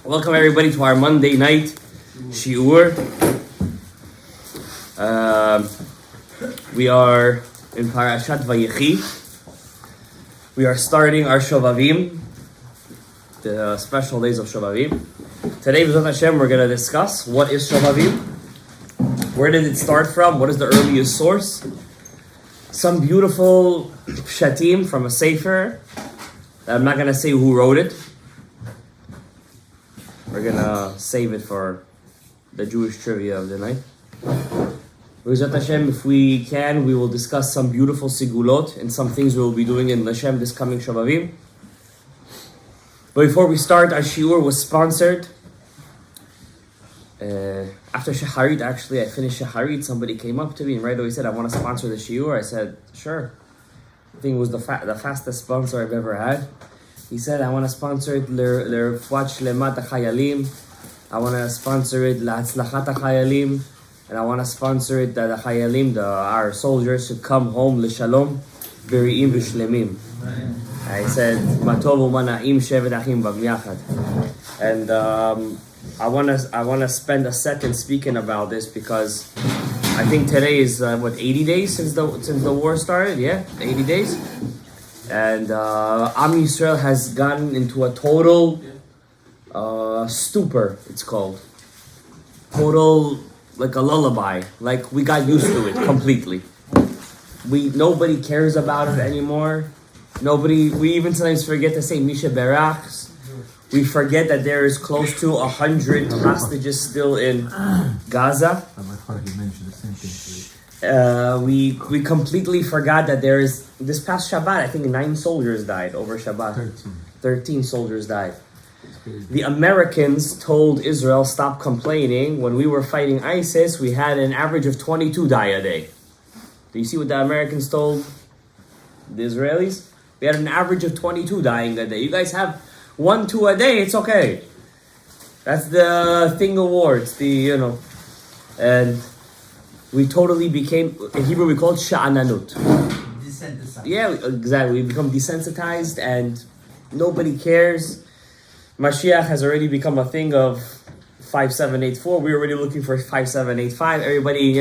Welcome everybody to our Monday night shiur. We are in Parashat Vayechi. We are starting our Shovavim, the special days of Shovavim. Today, B'ezrat Hashem, we're going to discuss what is Shovavim, where did it start from, what is the earliest source, some beautiful pshatim from a sefer. I'm not going to say who wrote it. We're going to save it for the Jewish trivia of the night. B'ezrat Hashem, if we can, we will discuss some beautiful sigulot and some things we will be doing in Lashem this coming Shovavim. But before we start, our shiur was sponsored. After Shaharit, actually, I finished Shaharit. Somebody came up to me and right away said, I want to sponsor the shiur. I said, sure. I think it was the fastest sponsor I've ever had. He said, I want to sponsor it L'Refuat Shlemat HaChayalim. I want to sponsor it L'Hatzlachat HaChayalim. And I want to sponsor it that the Chayalim, our soldiers, should come home L'Shalom, B'ri'im V'Shlemim. I said, Matov U'Mana'im Shevet Achim B'Yachad. And I want to spend a second speaking about this because I think today is 80 days since the war started. Yeah, 80 days. And Am Yisrael has gotten into a total stupor. It's called total, like a lullaby. Like we got used to it completely. Nobody cares about it anymore. We even sometimes forget to say Misha Berachs. We forget that there is close to 100 hostages still in Gaza. We completely forgot that there is, this past Shabbat, I think 9 soldiers died over Shabbat. 13 soldiers died. The Americans told Israel, stop complaining. When we were fighting ISIS, we had an average of 22 die a day. Do you see what the Americans told the Israelis? We had an average of 22 dying a day. You guys have 1, 2 a day, it's okay. That's the thing awards, and we totally became, in Hebrew we call it sha'ananut. Desensitized. Yeah, exactly. We become desensitized and nobody cares. Mashiach has already become a thing of 5784. We're already looking for 5785. Everybody,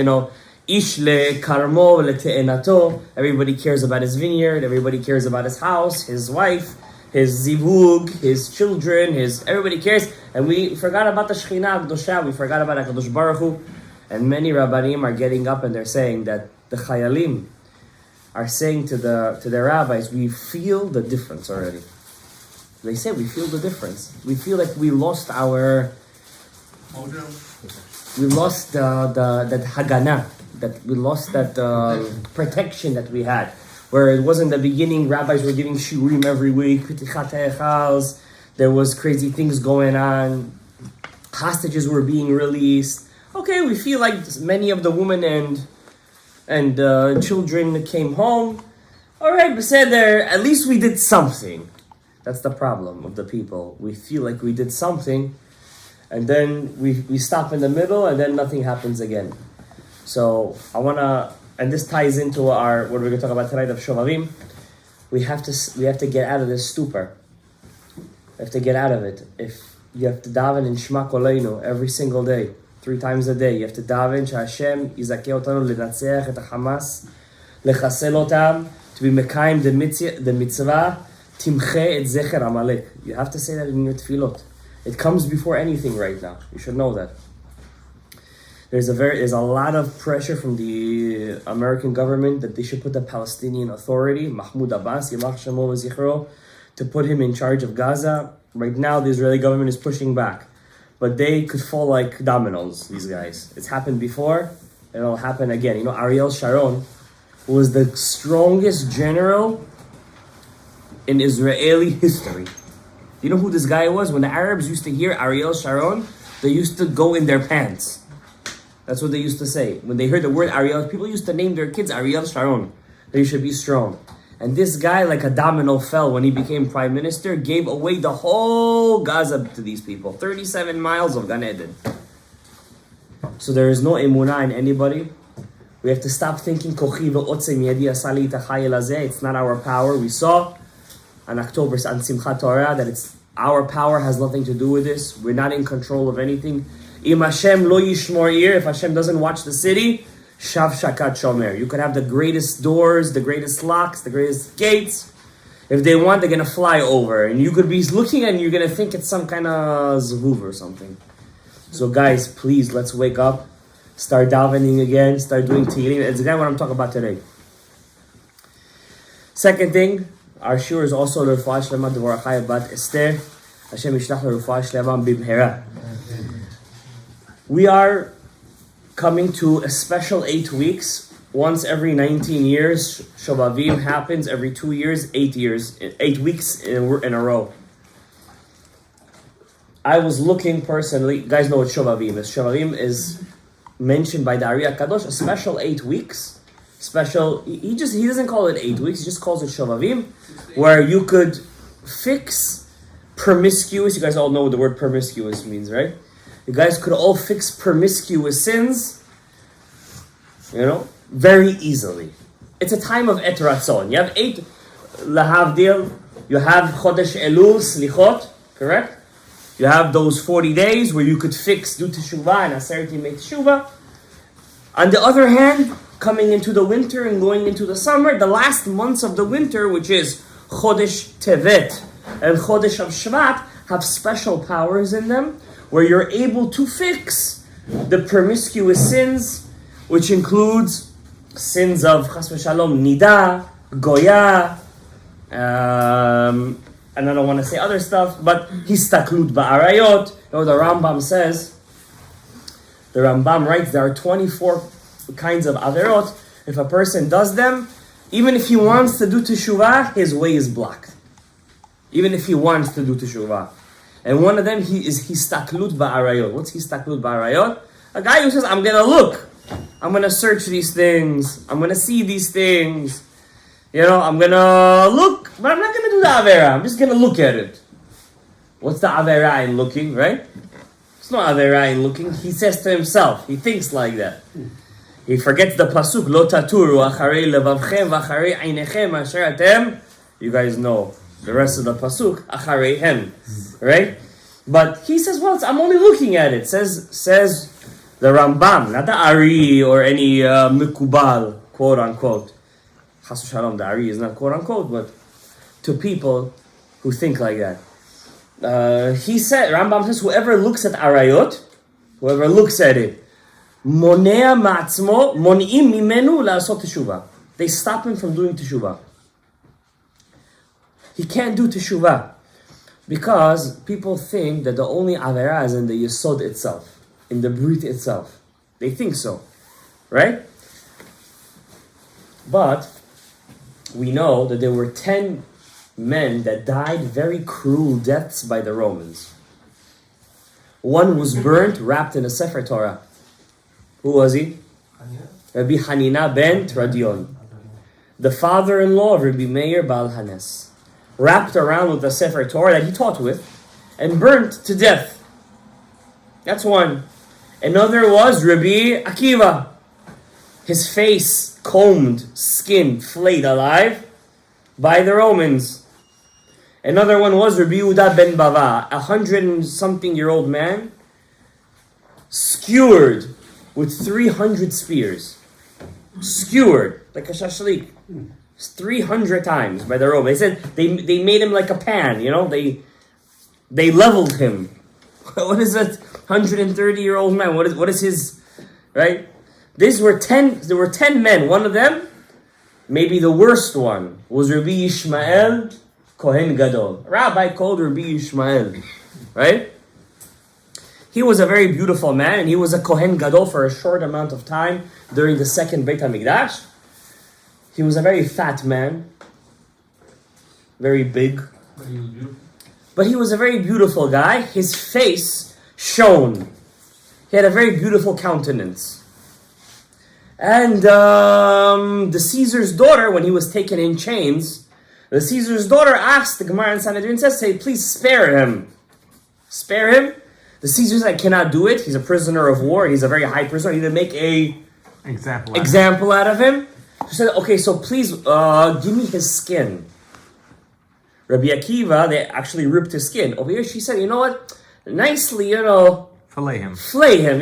ish le karmo le te'enato. Everybody cares about his vineyard. Everybody cares about his house, his wife, his zivug, his children, everybody cares. And we forgot about the Shekhinah Kedosha. We forgot about HaKadosh Baruch Hu. And many Rabbanim are getting up and they're saying that the Chayalim are saying to their rabbis, we feel the difference already. They say we feel the difference. We feel like we lost that Haganah, that we lost that protection that we had. Where it was in the beginning, rabbis were giving shiurim every week, there was crazy things going on, hostages were being released. Okay, we feel like many of the women and children came home. All right, Beseder, at least we did something. That's the problem of the people. We feel like we did something, and then we stop in the middle, and then nothing happens again. So and this ties into what we're going to talk about tonight of Shovavim. We have to get out of this stupor. We have to get out of it. If you have to daven in Shema Koleinu every single day, 3 times a day, you have to daven Hashem Yizakeh otanu lenatzeach et haMamas, lechasel otam, to be mekayim the mitzvah, timche et zecher Amalek. You have to say that in your tefillot. It comes before anything right now. You should know that. There's a lot of pressure from the American government that they should put the Palestinian Authority, Mahmoud Abbas, Yimach Shemo v'Zichro, to put him in charge of Gaza. Right now, the Israeli government is pushing back. But they could fall like dominoes, these guys. It's happened before, and it'll happen again. Ariel Sharon was the strongest general in Israeli history. You know who this guy was? When the Arabs used to hear Ariel Sharon, they used to go in their pants. That's what they used to say. When they heard the word Ariel, people used to name their kids Ariel Sharon. They should be strong. And this guy, like a domino, fell when he became prime minister, gave away the whole Gaza to these people. 37 miles of Gan Eden. So there is no emunah in anybody. We have to stop thinking, it's not our power. We saw on Simchat Torah that it's Our power has nothing to do with this. We're not in control of anything. Im Hashem lo yishmor ir, if Hashem doesn't watch the city, shav shakat shomer. You could have the greatest doors, the greatest locks, the greatest gates. If they want, they're going to fly over. And you could be looking and you're going to think it's some kind of zvuv or something. So guys, please, let's wake up. Start davening again. Start doing tehillim. It's again what I'm talking about today. Second thing, our shiur is also l'rufah shlema d'vorachai bat Esther. Hashem yishlach l'rufah shlema b'mhera. We are coming to a special 8 weeks. Once every 19 years, Shovavim happens every 2 years, 8 weeks in a row. I was looking personally, you guys know what Shovavim is. Shovavim is mentioned by the Ari HaKadosh, a special 8 weeks. Special, he doesn't call it 8 weeks, he just calls it Shovavim, where you could fix promiscuous, you guys all know what the word promiscuous means, right? You guys could all fix promiscuous sins, very easily. It's a time of et ratzon. You have 8 lahavdil, you have Chodesh Elul, Slichot, correct? You have those 40 days where you could fix, do teshuvah, and aseret yimei teshuvah. On the other hand, coming into the winter and going into the summer, the last months of the winter, which is Chodesh Tevet and Chodesh of Shvat, have special powers in them, where you're able to fix the promiscuous sins, which includes sins of Chas v'Shalom, Nida, Goya, and I don't want to say other stuff, but Histaklut Ba'arayot. The Rambam says, the Rambam writes there are 24 kinds of averot. If a person does them, even if he wants to do teshuvah, his way is blocked. Even if he wants to do teshuvah. And one of them is Histaklut Ba'arayot. What's Histaklut Ba'arayot? A guy who says, I'm going to look. I'm going to search these things. I'm going to see these things. I'm going to look, but I'm not going to do the Avera. I'm just going to look at it. What's the Avera in looking, right? It's not Avera in looking. He says to himself. He thinks like that. He forgets the Pasuk, Lo taturu acharei levavchem v'acharei einechem asher atem. You guys know the rest of the Pasuk, achareihem, right? But he says, well, I'm only looking at it. Says the Rambam, not the Ari or any Mikubal, quote unquote. Chas v'Shalom, the Ari is not quote unquote, but to people who think like that. Rambam says, whoever looks at Arayot, whoever looks at it, monea ma'atzmo, mon'im mimenu la'asot teshuvah. They stop him from doing teshuvah. He can't do teshuvah because people think that the only avera is in the yesod itself, in the brit itself. They think so, right? But we know that there were 10 men that died very cruel deaths by the Romans. One was burnt, wrapped in a Sefer Torah. Who was he? Rabbi Hanina ben Tradion, the father-in-law of Rabbi Meir Baal Hanes, wrapped around with the Sefer Torah that he taught with, and burnt to death. That's one. Another was Rabbi Akiva, his face combed, skin flayed alive by the Romans. Another one was Rabbi Yehuda ben Bava, 100-something-year-old man, skewered with 300 spears. Skewered, like a shashlik. 300 times by the Romans. They said they made him like a pan, They leveled him. What is that 130-year-old man? What is his, right? There were 10 men. One of them, maybe the worst one, was Rabbi Yishmael Kohen Gadol. Rabbi called Rabbi Yishmael, right? He was a very beautiful man, and he was a Kohen Gadol for a short amount of time during the second Beit HaMikdash. He was a very fat man, very big. But he was a very beautiful guy. His face shone. He had a very beautiful countenance. And the Caesar's daughter, when he was taken in chains, the Caesar's daughter asked, the Gemara in Sanhedrin says, say, please spare him. Spare him? The Caesar said, I cannot do it. He's a prisoner of war. He's a very high prisoner. I need to make an example out of him. She said, okay, so please give me his skin. Rabbi Akiva, they actually ripped his skin. Over here, she said, you know what? Nicely, Fillet him. Fillet him,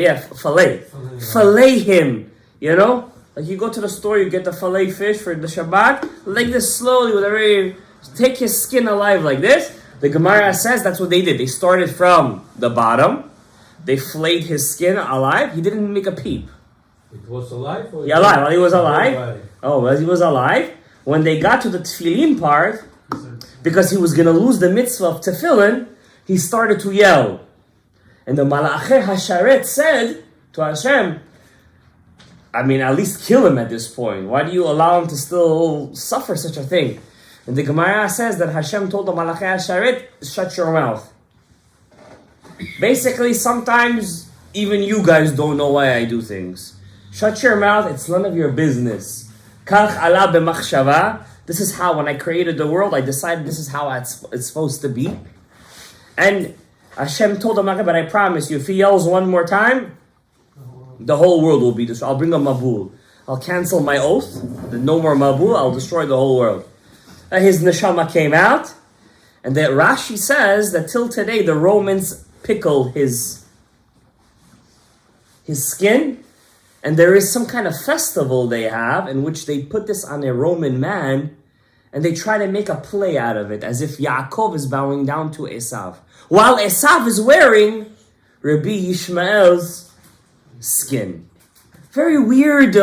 Like you go to the store, you get the fillet fish for the Shabbat, like this slowly, take his skin alive like this. The Gemara says that's what they did. They started from the bottom, they filleted his skin alive, he didn't make a peep. It was alive? Or alive, while he was alive. Oh, as he was alive. When they got to the tefillin part, because he was going to lose the mitzvah of tefillin, he started to yell. And the Malachei Hasharet said to Hashem, at least kill him at this point. Why do you allow him to still suffer such a thing? And the Gemara says that Hashem told the Malachei Hasharet, shut your mouth. Basically, sometimes even you guys don't know why I do things. Shut your mouth, it's none of your business. Kach ala b'machshava. This is how, when I created the world, I decided this is how it's supposed to be. And Hashem told him, but I promise you, if he yells one more time, the whole world will be destroyed. I'll bring a mabul. I'll cancel my oath. No more mabul. I'll destroy the whole world. His neshama came out. And that Rashi says that till today, the Romans pickle his skin. And there is some kind of festival they have in which they put this on a Roman man and they try to make a play out of it as if Yaakov is bowing down to Esav. While Esav is wearing Rabbi Yishmael's skin. Very weird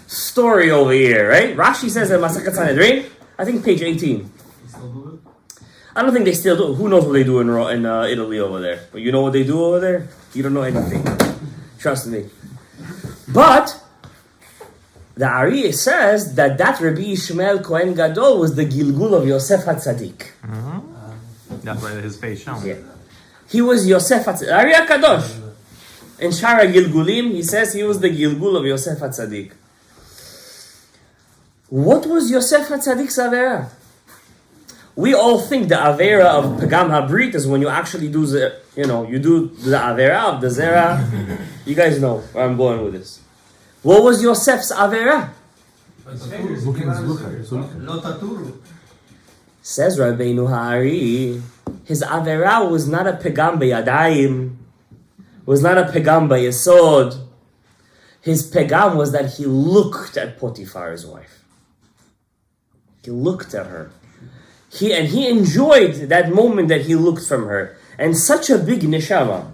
story over here, right? Rashi says in Masechet Sanhedrin, I think page 18. I don't think they still do. Who knows what they do in Italy over there? But you know what they do over there? You don't know anything. Trust me. But the Ari says that Rabbi Yishmael Kohen Gadol was the Gilgul of Yosef HaTzadik. That's why his face shone. Yeah. He was Yosef HaTzadik. Ari HaKadosh. In Shara Gilgulim, he says he was the Gilgul of Yosef HaTzadik. What was Yosef HaTzadik's Avera? We all think the Avera of Pagam HaBrit is when you actually do you do the Avera of the Zera. You guys know where I'm going with this. What was Yosef's Avera? Says Rabbeinu Ha'ari, his Avera was not a Pagam B'yadayim, was not a Pagam B'yesod. His Pagam was that he looked at Potiphar's wife. He looked at her. He enjoyed that moment that he looked from her. And such a big neshama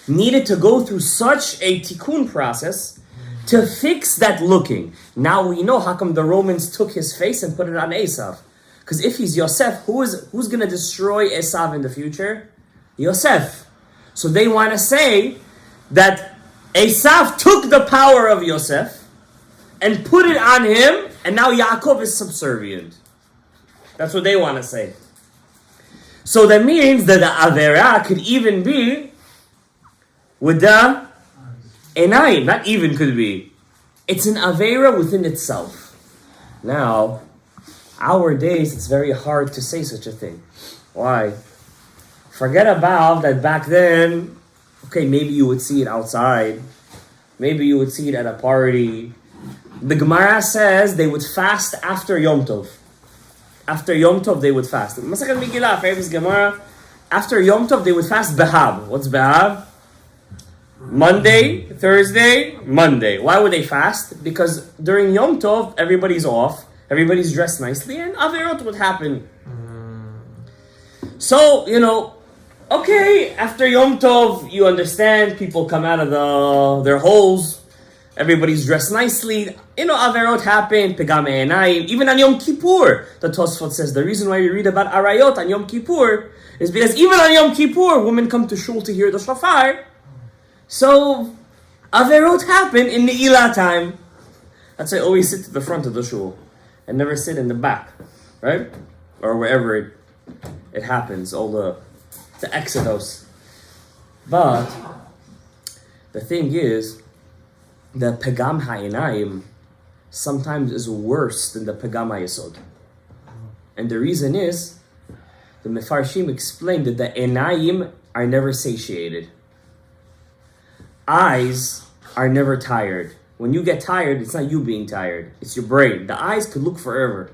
needed to go through such a tikkun process to fix that looking. Now we know how come the Romans took his face and put it on Esav. Because if he's Yosef, who's going to destroy Esav in the future? Yosef. So they want to say that Esav took the power of Yosef and put it on him, and now Yaakov is subservient. That's what they want to say. So that means that the Avera could even be with the Enayim. Not even could be. It's an Avera within itself. Now, nowadays, it's very hard to say such a thing. Why? Forget about that back then. Okay, maybe you would see it outside. Maybe you would see it at a party. The Gemara says they would fast after Yom Tov. After Yom Tov, they would fast. Masechet Megillah, famous Gemara. After Yom Tov, they would fast Behab. What's Behab? Monday, Thursday, Monday. Why would they fast? Because during Yom Tov, everybody's off. Everybody's dressed nicely. And Averot would happen. So, okay, after Yom Tov, you understand. People come out of their holes. Everybody's dressed nicely. Averot happen, Pegam Einayim. Even on Yom Kippur, the Tosfot says the reason why we read about Arayot on Yom Kippur is because even on Yom Kippur, women come to shul to hear the shofar. So, Averot happen in the Ne'ilah time. That's why I always sit to the front of the shul and never sit in the back, right? Or wherever it happens, all the exodus. But the thing is, the Pegam Ha'inayim sometimes is worse than the Pegam Ha'yesod. And the reason is, the Mefarshim explained that the Enayim are never satiated. Eyes are never tired. When you get tired, it's not you being tired. It's your brain. The eyes could look forever.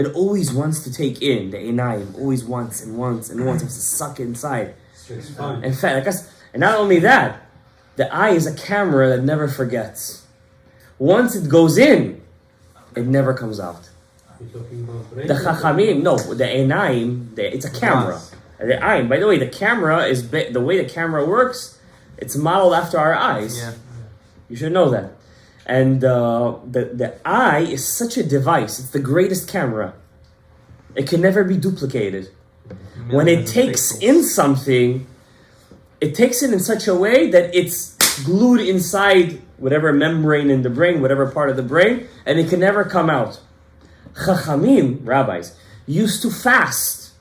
It always wants to take in the einayim, always wants and wants and wants. It wants to suck inside. It's fun. In fact, and not only that, the eye is a camera that never forgets. Once it goes in, it never comes out. You're talking about brain. The chachamim, no, the einayim, it's a camera. The eye, by the way, the camera is the way the camera works. It's modeled after our eyes. Yeah. You should know that. And the eye is such a device. It's the greatest camera. It can never be duplicated. When it takes in something, it takes it in such a way that it's glued inside whatever membrane in the brain, whatever part of the brain, and it can never come out. Chachamim, rabbis, used to fast,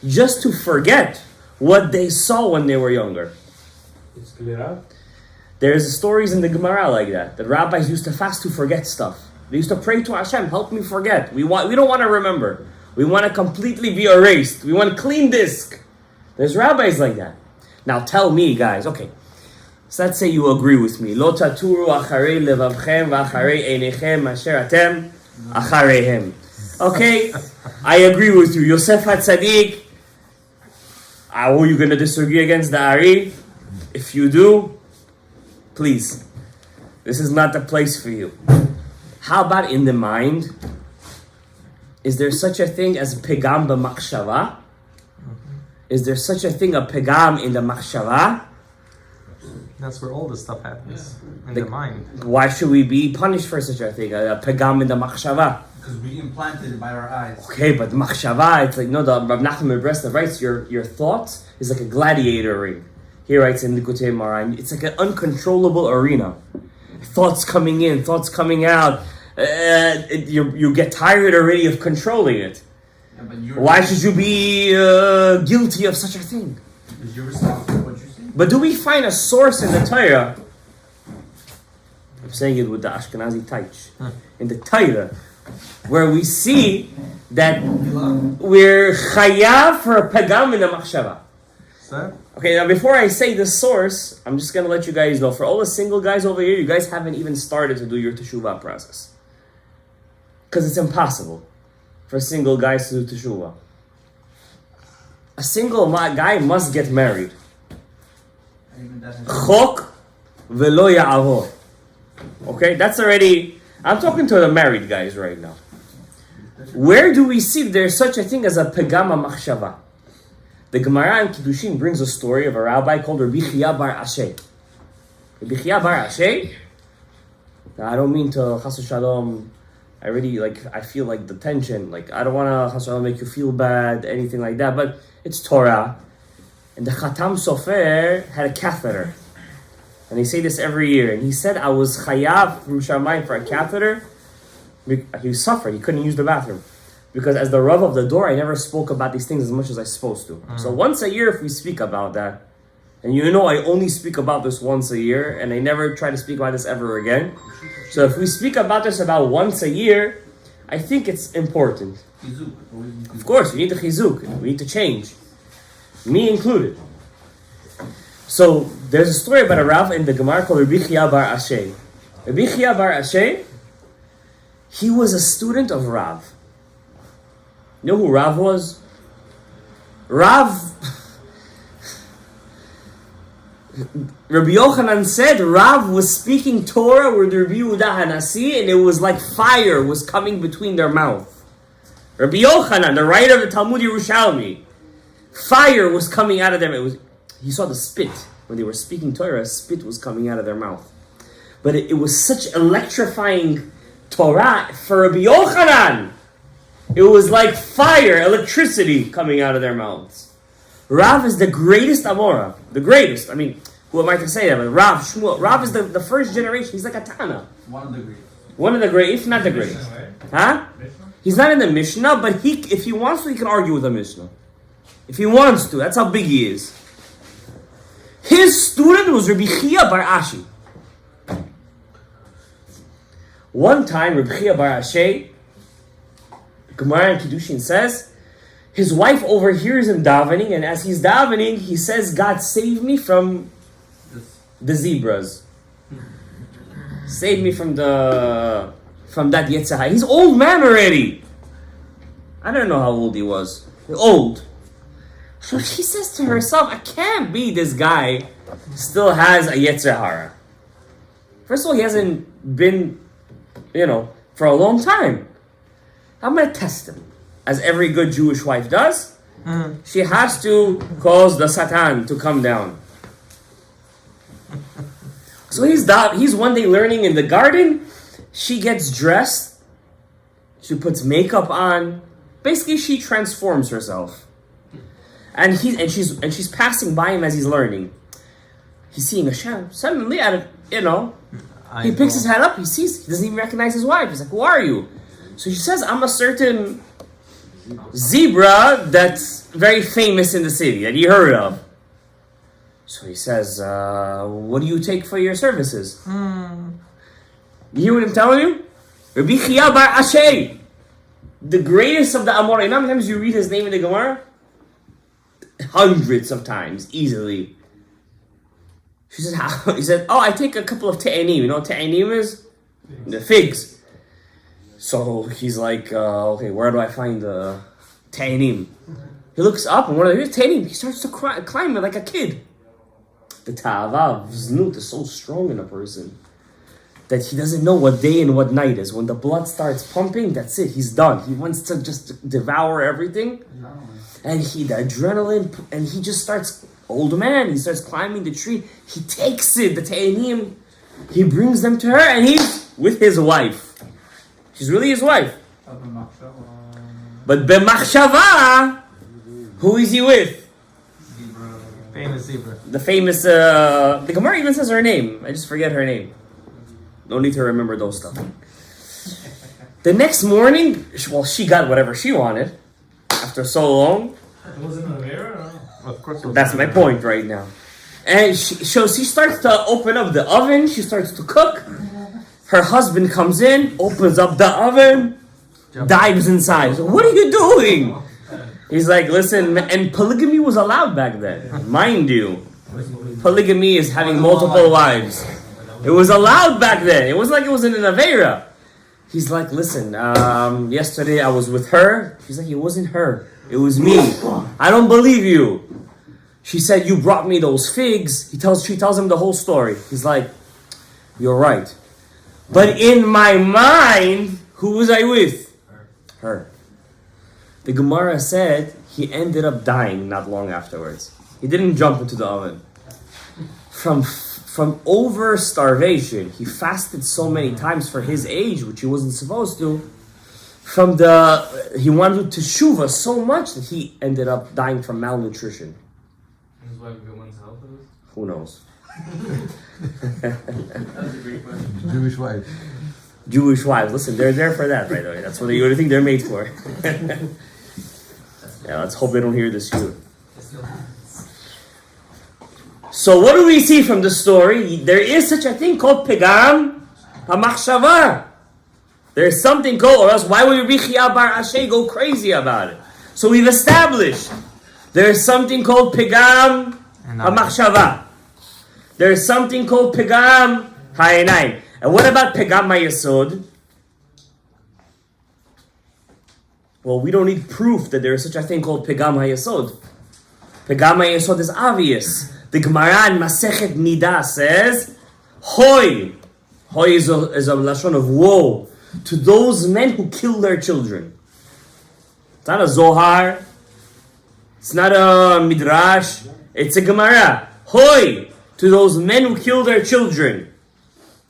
just to forget what they saw when they were younger. It's clear out. There's stories in the Gemara like that rabbis used to fast to forget stuff. They used to pray to Hashem, help me forget. We don't want to remember. We want to completely be erased. We want a clean disk. There's rabbis like that. Now tell me, guys, okay. So let's say you agree with me. Lo taturu acharei levavchem v'acharei einechem asher atem achareihem. Okay, I agree with you. Yosef HaTzadik. Are you going to disagree against the Ari? If you do, please. This is not the place for you. How about in the mind? Is there such a thing as pegam b'machshava? Is there such a thing, a pegam in the machshava? That's where all this stuff happens. In the mind. Why should we be punished for such a thing? A pegam in the machshava? Because we implanted it by our eyes. Okay, but machshava, it's like, no, the Rav Nachman Breslev writes, your thoughts is like a gladiator ring. He writes in Likutei Moharan, it's like an uncontrollable arena. Thoughts coming in, thoughts coming out. You get tired already of controlling it. Yeah, Why should you be guilty of such a thing? Because you're responsible for what you're saying. But do we find a source in the Torah? I'm saying it with the Ashkenazi taich. In the Torah, where we see that we're chayav for a pagam in the machshava. So? Okay, now before I say the source, I'm just going to let you guys know, for all the single guys over here, you guys haven't even started to do your teshuvah process. Because it's impossible for single guys to do teshuvah. A single guy must get married. Chok velo ya'avor. Okay, that's already... I'm talking to the married guys right now. Where do we see there's such a thing as a pegama machshava? The Gemara in Kiddushin brings a story of a rabbi called Rabbi Chia bar Ashe. Rabbi Chia bar Ashe? Now, I don't mean to chas v'shalom. I feel like the tension. Like, I don't want to chas v'shalom make you feel bad, anything like that. But it's Torah. And the Chatam Sofer had a catheter. And they say this every year. And he said, I was chayav from Shamayim for a catheter. He suffered. He couldn't use the bathroom. Because as the Rav of the door, I never spoke about these things as much as I supposed to. So once a year, if we speak about that, and you know I only speak about this once a year, and I never try to speak about this ever again. So if we speak about this about once a year, I think it's important. Of course, we need the chizuk. We need to change. Me included. So there's a story about a Rav in the Gemara called Rabbi Chia bar Ashe. Rabbi Chia bar Ashe, he was a student of Rav. You know who Rav was? Rabbi Yochanan said Rav was speaking Torah with Rabbi Yehuda Hanasi, and it was like fire was coming between their mouth. Rabbi Yochanan, the writer of the Talmud Yerushalmi, fire was coming out of them. He saw the spit when they were speaking Torah. Spit was coming out of their mouth, but it was such electrifying Torah for Rabbi Yochanan. It was like fire, electricity coming out of their mouths. Rav is the greatest Amora. The greatest. I mean, who am I to say that? But Rav, Shmuel. Rav is the first generation. He's like a Tana. One of the greatest. One of the great, if not the greatest. Huh? He's not in the Mishnah, but if he wants to, he can argue with the Mishnah. If he wants to. That's how big he is. His student was Rabbi Chia bar Ashi. One time, Rabbi Chia bar Ashi, Gemara in Kiddushin says, his wife overhears him davening, and as he's davening, he says, God save me from the zebras. Save me from that Yetzirah. He's old man already. I don't know how old he was. Old. So she says to herself, I can't be this guy still has a Yetzer Hara. First of all, he hasn't been, for a long time. I'm going to test him. As every good Jewish wife does, she has to cause the Satan to come down. So he's one day learning in the garden. She gets dressed. She puts makeup on. Basically, she transforms herself. And she's passing by him as he's learning. He's seeing Hashem. Suddenly, he picks his head up. He doesn't even recognize his wife. He's like, "Who are you?" So she says, "I'm a certain zebra that's very famous in the city that you heard of." So he says, "What do you take for your services?" You hear what I'm telling you? Rabbi Chia bar Ashay, the greatest of the Amorim. How many times you read his name in the Gemara? Hundreds of times, easily. She said, "How?" He said, "Oh, I take a couple of te'anim." You know what te'anim is? The figs. So he's like, "Okay, where do I find the te'anim?" He looks up, and here's te'anim. He starts to climb it like a kid. The ta'ava of znut is so strong in a person that he doesn't know what day and what night is. When the blood starts pumping, that's it. He's done. He wants to just devour everything. And the adrenaline, and he just starts, old man, he starts climbing the tree. He takes it, the te'anim, he brings them to her, and he's with his wife. She's really his wife. But b'machshava, who is he with? Famous zebra. The famous, the Gemara even says her name. I just forget her name. No need to remember those stuff. The next morning, she got whatever she wanted. After so long. It wasn't a mirror? Of course. That's my point right now. And she starts to open up the oven. She starts to cook. Her husband comes in, opens up the oven, dives inside. So, what are you doing? He's like, listen, and polygamy was allowed back then. Mind you. Polygamy is having multiple wives. It was allowed back then. It wasn't like it was in an Aveira. He's like, listen, yesterday I was with her. He's like, it wasn't her. It was me. I don't believe you. She said, you brought me those figs. She tells him the whole story. He's like, you're right. But in my mind, who was I with? Her. The Gemara said he ended up dying not long afterwards. He didn't jump into the oven. From over starvation, he fasted so many times for his age, which he wasn't supposed to. He wanted to teshuva so much that he ended up dying from malnutrition. His wife Goman's health is? Who knows? That's a great question. Jewish wife. Jewish wives, listen, they're there for that, by the way. That's what you think they're made for. Yeah, let's hope they don't hear this too. So what do we see from the story? There is such a thing called pegam hamachshava. There is something called, or else why would Rabbi Chia bar Ashay go crazy about it? So we've established there is something called pegam hamachshava. There is something called pegam ha'inayim. And what about pegam ha'yesod? Well, we don't need proof that there is such a thing called pegam ha'yesod. Pegam ha'yesod is obvious. The Gemara in Masechet Nida says, Hoy. Hoy is a lashon of woe to those men who kill their children. It's not a Zohar. It's not a Midrash. It's a Gemara. Hoy to those men who kill their children.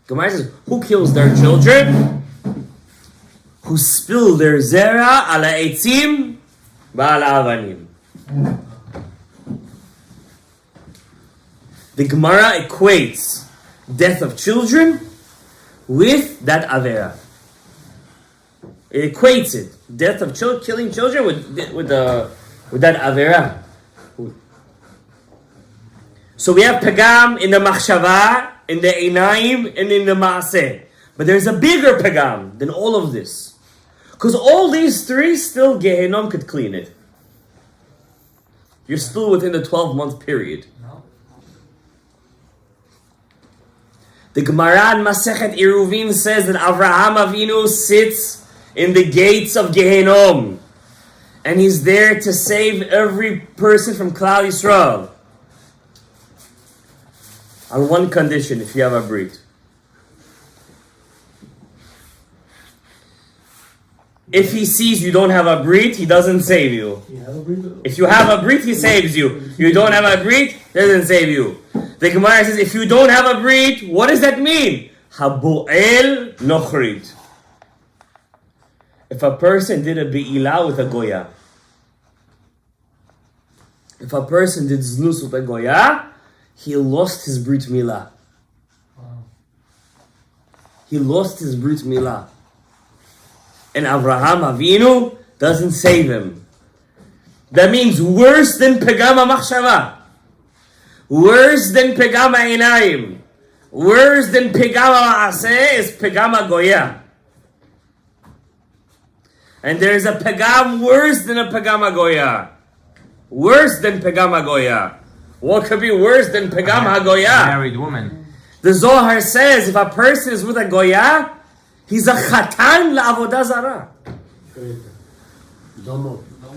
Gemara says, who kills their children? Who spill their zera ala etzim ba'ala avanim. The Gemara equates death of children with that avera. It equates it. Death of killing children with that avera. So we have pagam in the machshava, in the einayim, and in the maaseh. But there's a bigger pagam than all of this. Because all these three, still Gehenom could clean it. You're still within the 12-month period. The Gemara in Masechet Eruvin says that Avraham Avinu sits in the gates of Gehenom. And he's there to save every person from Klal Yisrael. On one condition, if you have a brit. If he sees you don't have a brit, he doesn't save you. If you have a brit, he saves you. You don't have a brit, he doesn't save you. The Gemara says, if you don't have a brit, what does that mean? Habu'el nochrit. If a person did a be'ilah with a goya, if a person did znus with a goya, he lost his brit milah. He lost his brit milah. And Avraham Avinu doesn't save him. That means worse than pegama machshava, worse than pegama inayim, worse than pegama ma'aseh is pegama goya. And there is a pegam worse than a pegama goya. Worse than pegama goya. What could be worse than pegama goya? Married woman. The Zohar says if a person is with a goya, he's a chatan la'avodah zarah.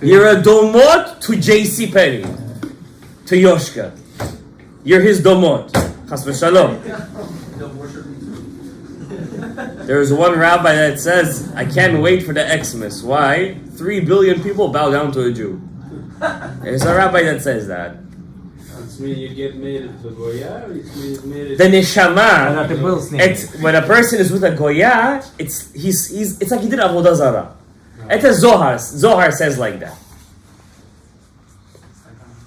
You're a domot to J.C. Penney, to Yoshka. You're his domot. Chas v'shalom. There's one rabbi that says, I can't wait for the Xmas. Why? 3 billion people bow down to a Jew. There's a rabbi that says that. Mean you get married to Goya, or it's married The neshama, the Bills name. it's, when a person is with a goya, it's like he did avodah zarah. It's a Zohar. Zohar says like that.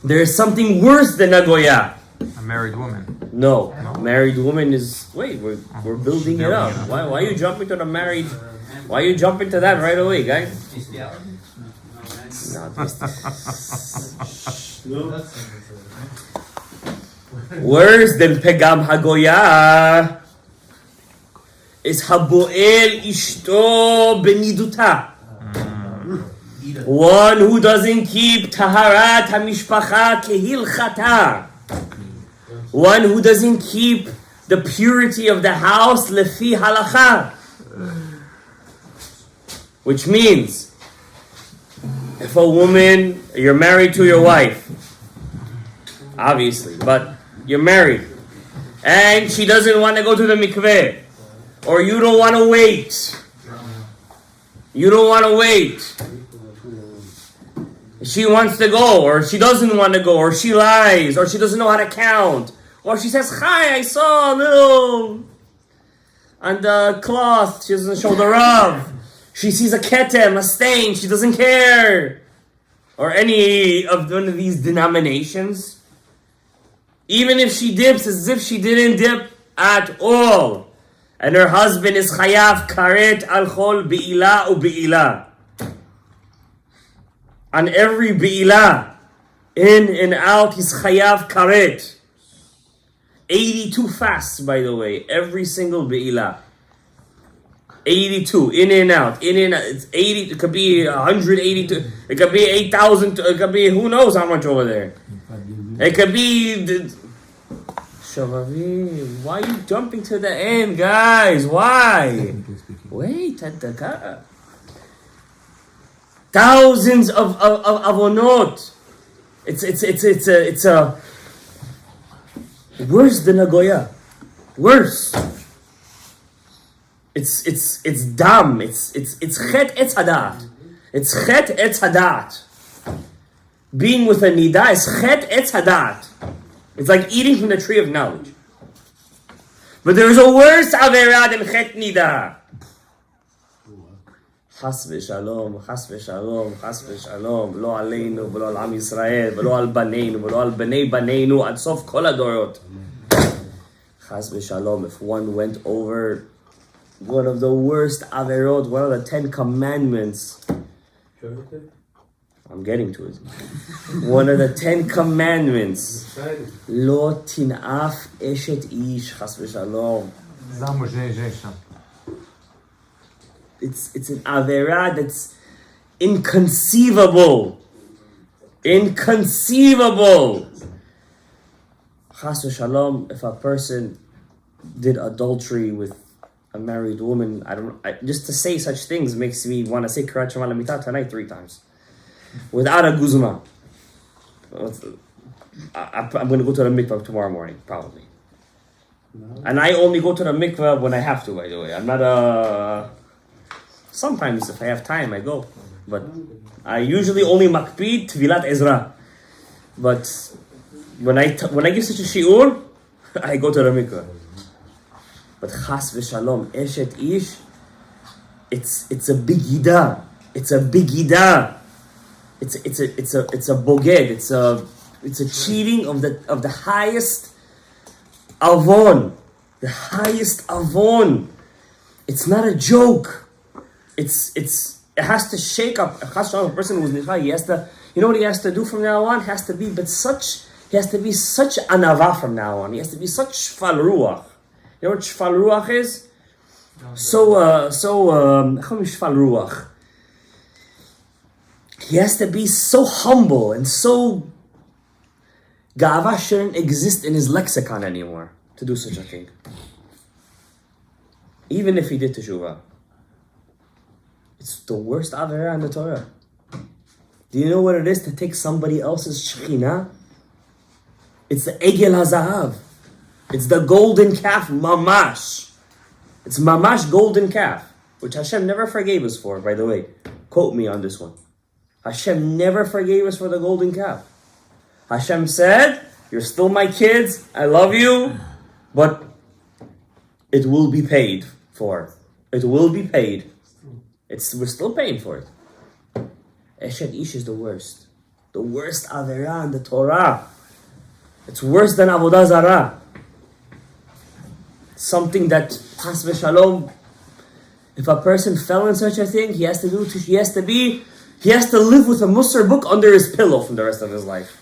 There is something worse than a goya. A married woman. No, married woman is. Wait, we're building it up. Why are you jumping to the married? Why are you jumping to that right away, guys? No. Worse than pegam hagoya is haboel ishto beniduta. One who doesn't keep taharat hamishpacha kehilchata. One who doesn't keep the purity of the house lefi halacha. Which means, if a woman, you're married to your wife, obviously, but you're married, and she doesn't want to go to the mikveh, or you don't want to wait. You don't want to wait. She wants to go, or she doesn't want to go, or she lies, or she doesn't know how to count, or she says, "Hi, I saw a little on the cloth." She doesn't show the Rav. She sees a ketem, a stain. She doesn't care, or any of one of these denominations. Even if she dips, as if she didn't dip at all. And her husband is chayav karet al chol be'ilah u be'ilah. On every be'ilah, in and out, he's chayav karet. 82 fasts, by the way, every single be'ilah. 82, in and out, in and out. It's 80, it could be 182, it could be 8,000, it could be who knows how much over there. It could be Shovavim. Why are you jumping to the end, guys? Why? Wait at the God. Thousands of avonot. It's a worse than a goya. Worse. It's dam. It's chet etz hadat. It's chet etz hadat. Being with a nida is chet etz hadat. It's like eating from the tree of knowledge. But there is a worse averah than chet nida. Chas v'shalom, chas v'shalom, chas v'shalom. Lo aleinu, v'lo al am Yisrael, v'lo al baneinu, v'lo al bnei baneinu, ad sof kol hadorot. Chas v'shalom, if one went over one of the worst averot, one of the 10 commandments. I'm getting to it. One of the 10 commandments. Lo tin'af eshet ish, chas v'shalom. It's an averah that's inconceivable. Inconceivable. Chas v'shalom, if a person did adultery with a married woman, just to say such things makes me want to say Karat Shema L'mitah tonight 3 times. without a guzman. I'm going to go to the mikvah tomorrow morning, probably. No. And I only go to the mikvah when I have to, by the way. I'm not a... Sometimes if I have time, I go. But I usually only makpid Tvilat Ezra. But when I give such a shiur, I go to the mikvah. But chas v'shalom, eshet ish, it's a big ida. It's a big ida. It's a boged. It's a cheating of the highest avon. The highest avon. It's not a joke. It has to shake up a person who's nichai. He has to, you know what he has to do from now on? He has to be such anava from now on. He has to be such shfal ruach. You know what shfal ruach is? Shfal ruach. He has to be so humble and so... Ga'ava shouldn't exist in his lexicon anymore to do such a thing. Even if he did teshuvah. It's the worst avera in the Torah. Do you know what it is to take somebody else's shekhinah? It's the egel hazahav. It's the golden calf, mamash. It's mamash golden calf, which Hashem never forgave us for, by the way. Quote me on this one. Hashem never forgave us for the golden calf. Hashem said, you're still my kids, I love you, but it will be paid for. It will be paid. We're still paying for it. Eshet Ish is the worst. The worst avera in the Torah. It's worse than Avodah Zarah. Something that, Chas v'Shalom, if a person fell in such a thing, he has to live with a Musar book under his pillow for the rest of his life.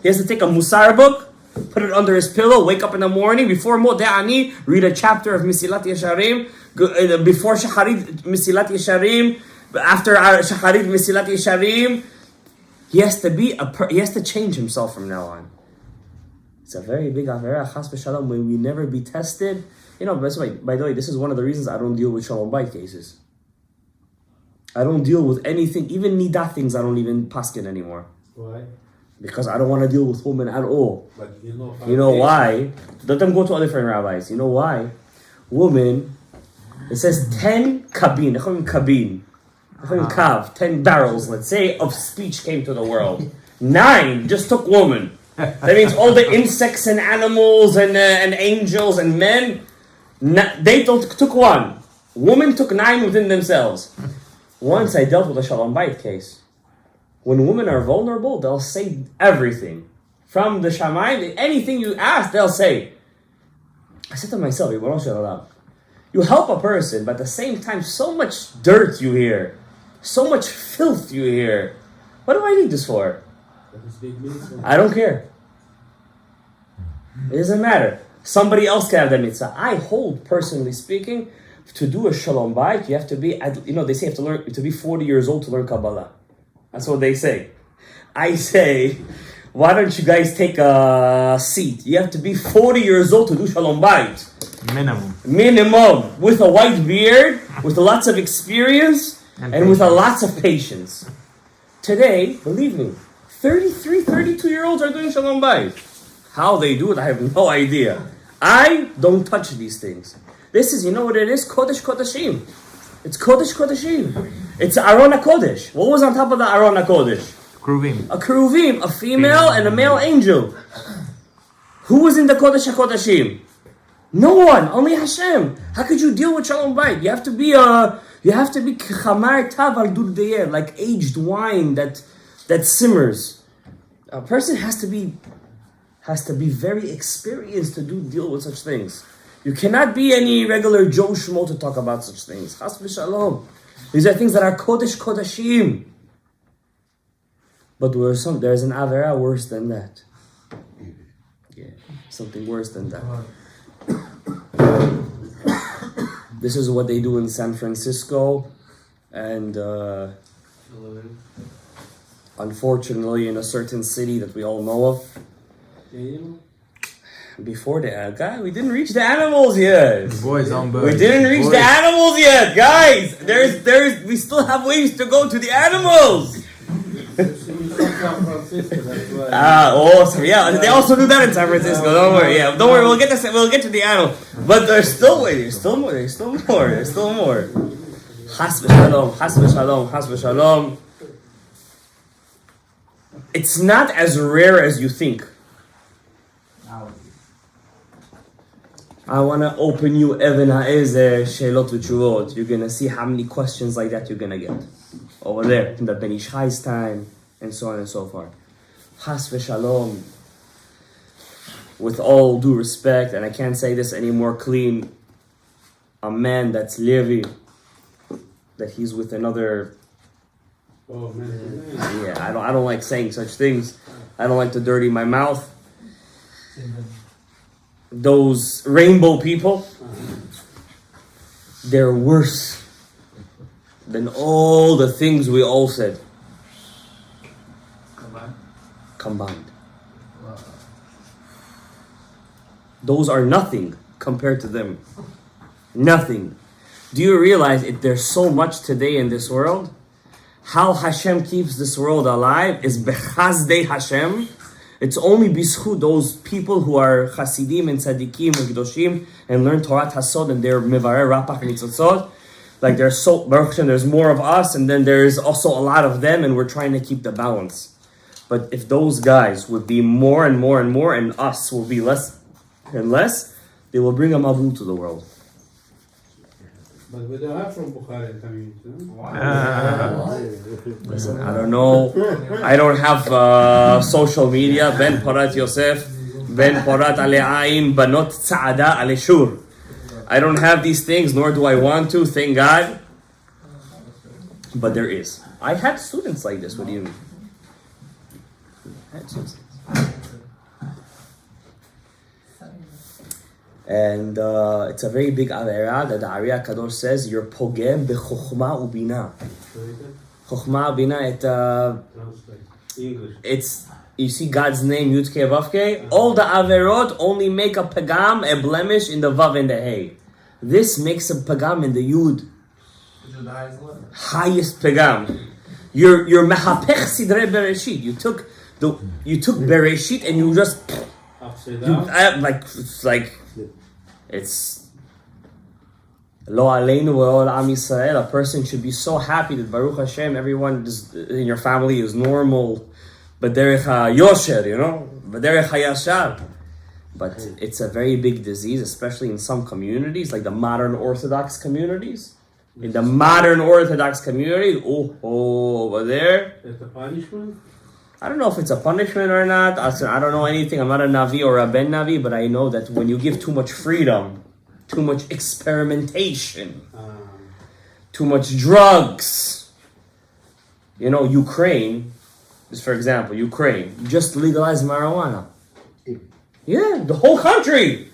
He has to take a Musar book, put it under his pillow, wake up in the morning, before Modeh Ani, read a chapter of Mesilat Yesharim, before Shacharit Mesilat Yesharim, after Shacharit Mesilat Yesharim. He has to change himself from now on. It's a very big avera, chas v'shalom, when we never be tested. You know, by the way, this is one of the reasons I don't deal with shalom bayit cases. I don't deal with anything, even nidah things I don't even paskin anymore. Why? Because I don't want to deal with women at all. But you know why? Let them go to other different rabbis. You know why? Woman, it says 10 kabin, 10 barrels, let's say, of speech came to the world. 9 just took woman. That means all the insects and animals and angels and men, they took 1. Women took 9 within themselves. Once I dealt with a shalom bayit case. When women are vulnerable, they'll say everything. From the shamayim, anything you ask, they'll say. I said to myself, you help a person, but at the same time, so much dirt you hear. So much filth you hear. What do I need this for? I don't care. It doesn't matter. Somebody else can have that mitzvah. I hold, personally speaking, to do a shalom bayit, you have to be, they say you have to be 40 years old to learn Kabbalah. That's what they say. I say, why don't you guys take a seat? You have to be 40 years old to do shalom bayit. Minimum. With a white beard, with lots of experience, and with lots of patience. Today, believe me, 33, 32-year-olds are doing shalom bayit. How they do it, I have no idea. I don't touch these things. This is, you know what it is? Kodesh Kodashim. It's Kodesh Kodashim. It's Aron HaKodesh. What was on top of the Aron HaKodesh? Kruvim. A Kruvim, a female and a male angel. Who was in the Kodesh HaKodashim? No one, only Hashem. How could you deal with Shalom Bayit? You have to be Chamar Tav al Durdeyeh, like aged wine that simmers. A person has to be very experienced to deal with such things. You cannot be any regular Joe Schmo to talk about such things. Chas v'shalom. These are things that are Kodesh Kodashim. But there's an avera worse than that. Yeah, something worse than that. This is what they do in San Francisco, and unfortunately in a certain city that we all know of. Before the guy, we didn't reach the animals yet. The boys on board. We didn't reach the animals yet, guys. We still have ways to go to the animals. Awesome. Yeah, they also do that in San Francisco. Don't worry. Yeah, don't worry. We'll get to the animal. But there's still more. Has v'shalom, has v'shalom, has v'shalom. It's not as rare as you think. I want to open you Even Ha'ezer, Sheilot V'Tshuvot. You're going to see how many questions like that you're going to get. Over there, in the Ben Ish Chai's time, and so on and so forth. Has v'shalom. With all due respect, and I can't say this any more clean, a man that's Levi, that he's with another... Oh, man. Yeah, I don't like saying such things. I don't like to dirty my mouth. Those rainbow people, they're worse than all the things we all said combined. Those are nothing compared to them. Nothing. Do you realize there's so much today in this world? How Hashem keeps this world alive is bechazdei Hashem. It's only b'zchut those people who are Hasidim and Tzadikim and Kedoshim and learn Torah Hasod and they're Mevarei Rapach and Nitzotzot. Like there's so Baruch Hashem, there's more of us and then there's also a lot of them and we're trying to keep the balance. But if those guys would be more and more and more and us will be less and less, they will bring a mavul to the world. But we don't have from Bukhari community, no? Listen, I don't know. I don't have social media. Ben Porat Yosef, Ben Porat Ale Ain, Banot Tza'ada Ale Shur. I don't have these things, nor do I want to, thank God. But there is. I had students like this. What do you mean? I had students. And it's a very big avera that the Ariya Kadosh says you're pogem bechokhma ubina. Chokhma ubina. It's you see God's name Yud Kei Vav Kei. All the averot only make a pagam, a blemish in the vav and the hey. This makes a pagam in the Yud. Highest pagam. You're mehapech sidrei Bereshit. You took Bereshit and you just Upside down. It's Lo Aleinu Ve'ol Am Yisrael. A person should be so happy that Baruch Hashem, everyone in your family is normal, B'derech HaYosher, B'derech HaYashar. But it's a very big disease, especially in some communities, like the modern Orthodox communities. In the modern Orthodox community, over there. That's a punishment? I don't know if it's a punishment or not. I don't know anything. I'm not a Navi or a Ben Navi, but I know that when you give too much freedom, too much experimentation, too much drugs, Ukraine, just for example, Ukraine just legalized marijuana. Yeah, the whole country.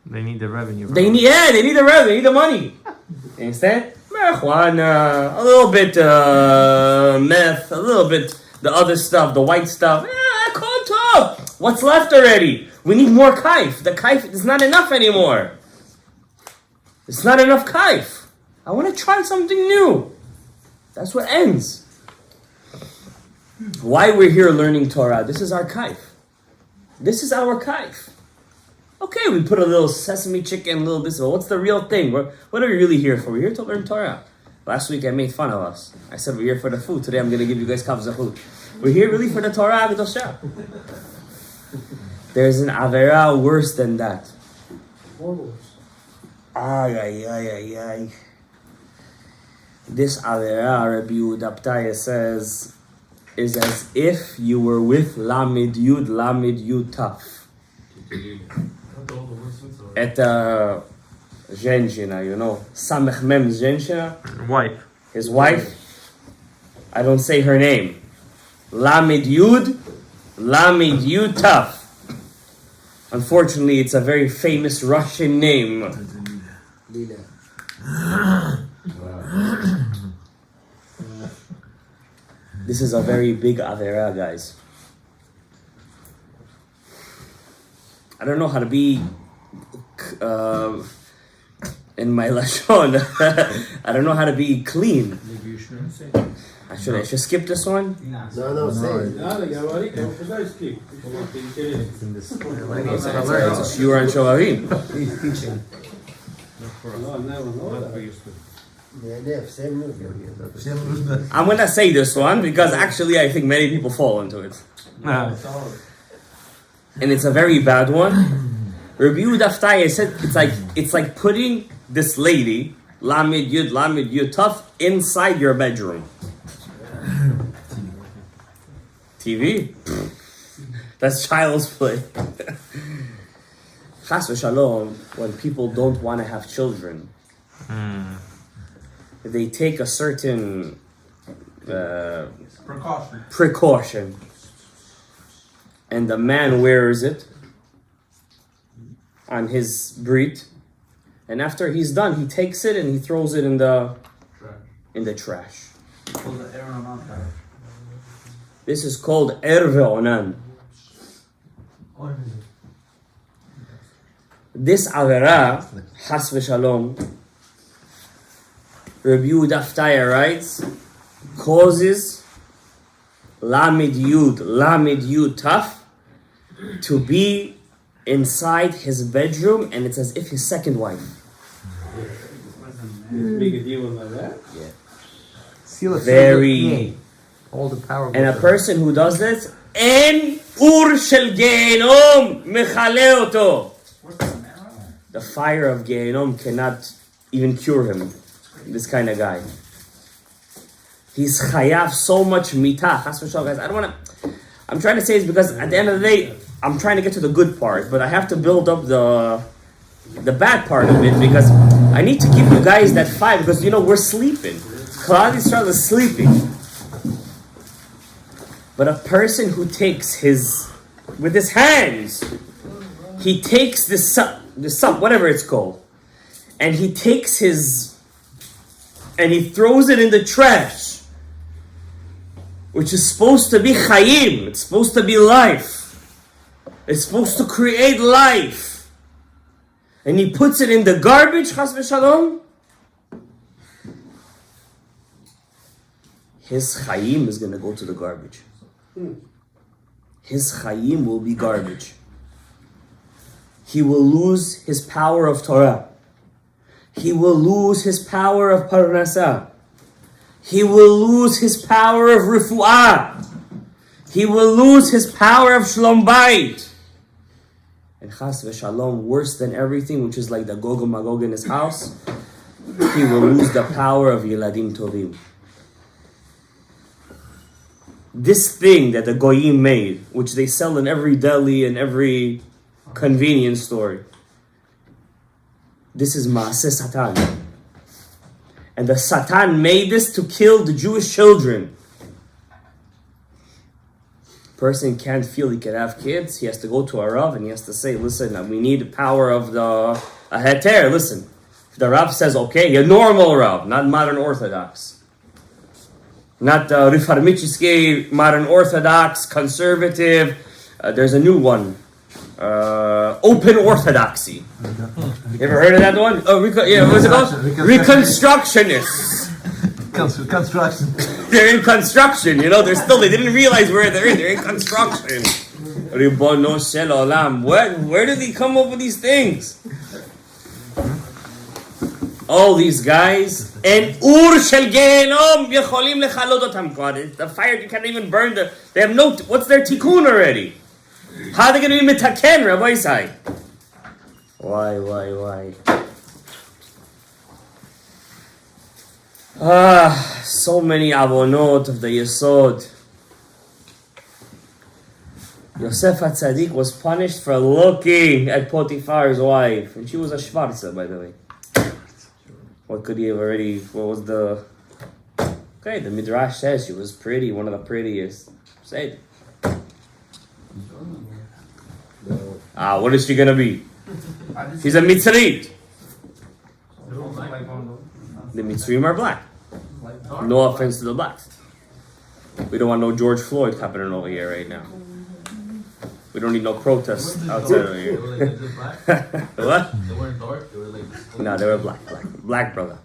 They need the revenue. They need the revenue. They need the money. You understand? Marijuana, a little bit meth, a little bit. The other stuff, the white stuff, what's left already? We need more kaif. The kaif is not enough anymore. It's not enough kaif. I want to try something new. That's what ends. Why we're here learning Torah? This is our kaif. This is our kaif. Okay, we put a little sesame chicken, a little this. Well, what's the real thing? What are we really here for? We're here to learn Torah. Last week I made fun of us. I said we're here for the food. Today I'm going to give you guys kav zechut. We're here really for the Torah Kedosha. There's an avera worse than that. Ay. This avera, Rabbi Yehuda Ptaya says, is as if you were with Lamed Yud Taf. At Zenshina, Samech Mem Zenshina. Wife. His wife. I don't say her name. Lamed Yud Taf. Unfortunately, it's a very famous Russian name. This is a very big avera, guys. I don't know how to be in my lashon. I don't know how to be clean. Maybe you shouldn't say. Actually, I should skip this one. No, say it. יאללה, גברי, כמו כדאי שתיק. It's in this. It's a shiur on Shovavim. He's teaching. לא, לא. Yeah, same movie. I'm gonna say this one because actually I think many people fall into it. And it's a very bad one. Rabbi Yehuda said it's like putting this lady, Lamed Yud Taf, inside your bedroom. TV? That's child's play. Chas v'shalom, when people don't want to have children, they take a certain precaution, and the man wears it on his brit, and after he's done, he takes it and he throws it in the trash. This is called erve onan. This avera, chas v'shalom, Rabbi Yehuda writes, causes Lamed Yud Taf to be inside his bedroom, and it's as if his second wife. Big a deal about that? Very. All the power. And a person who does this, En ur shel Gehenom mechale oto. The fire of Gehenom cannot even cure him. This kind of guy. He's chayav so much mitah. Chas v'shalom, guys. I don't want to. I'm trying to say this because at the end of the day, I'm trying to get to the good part, but I have to build up the bad part of it because I need to give you guys that five because we're sleeping. Klal Yisrael is sleeping. But a person who takes with his hands, he takes the sup, whatever it's called, and he takes and he throws it in the trash, which is supposed to be chayim, it's supposed to be life, it's supposed to create life, and he puts it in the garbage, chas v'shalom, his chayim is going to go to the garbage. His chayim will be garbage. He will lose his power of Torah. He will lose his power of parnasah. He will lose his power of refuah. He will lose his power of shalom bayit. And chas v'shalom, worse than everything, which is like the Gog and Magog in his house, he will lose the power of Yiladim Tovim. This thing that the Goyim made, which they sell in every deli and every convenience store, this is Maaseh Satan. And the Satan made this to kill the Jewish children. Person can't feel he can have kids. He has to go to a Rav and he has to say, listen, we need the power of a heter. Listen, if the Rav says, okay, a normal Rav, not modern Orthodox. Not Reformichske, modern Orthodox, conservative. There's a new one. Open Orthodoxy. You ever heard of that one? Oh, what's it called? Reconstructionists. Construction. They're in construction, they didn't realize where they're in. They're in construction. Ribono shel olam. Where did he come up with these things? All these guys, and ur shel gehenom yecholim lechalot otam. God, the fire, you can't even burn they have no, what's their tikkun already? How are they going to be mitaken, Rabbi Isai? Why? So many avonot of the Yesod. Yosef HaTzadik was punished for looking at Potiphar's wife, and she was a Shvarza, by the way. What was the... Okay, the Midrash says she was pretty, one of the prettiest. Say it. What is she gonna be? She's a Mitzrayit. The Mitzrayim are black. No offense to the blacks. We don't want no George Floyd happening over here right now. We don't need no protests outside over here. What? They weren't dark, they were like... No, they were black, brother.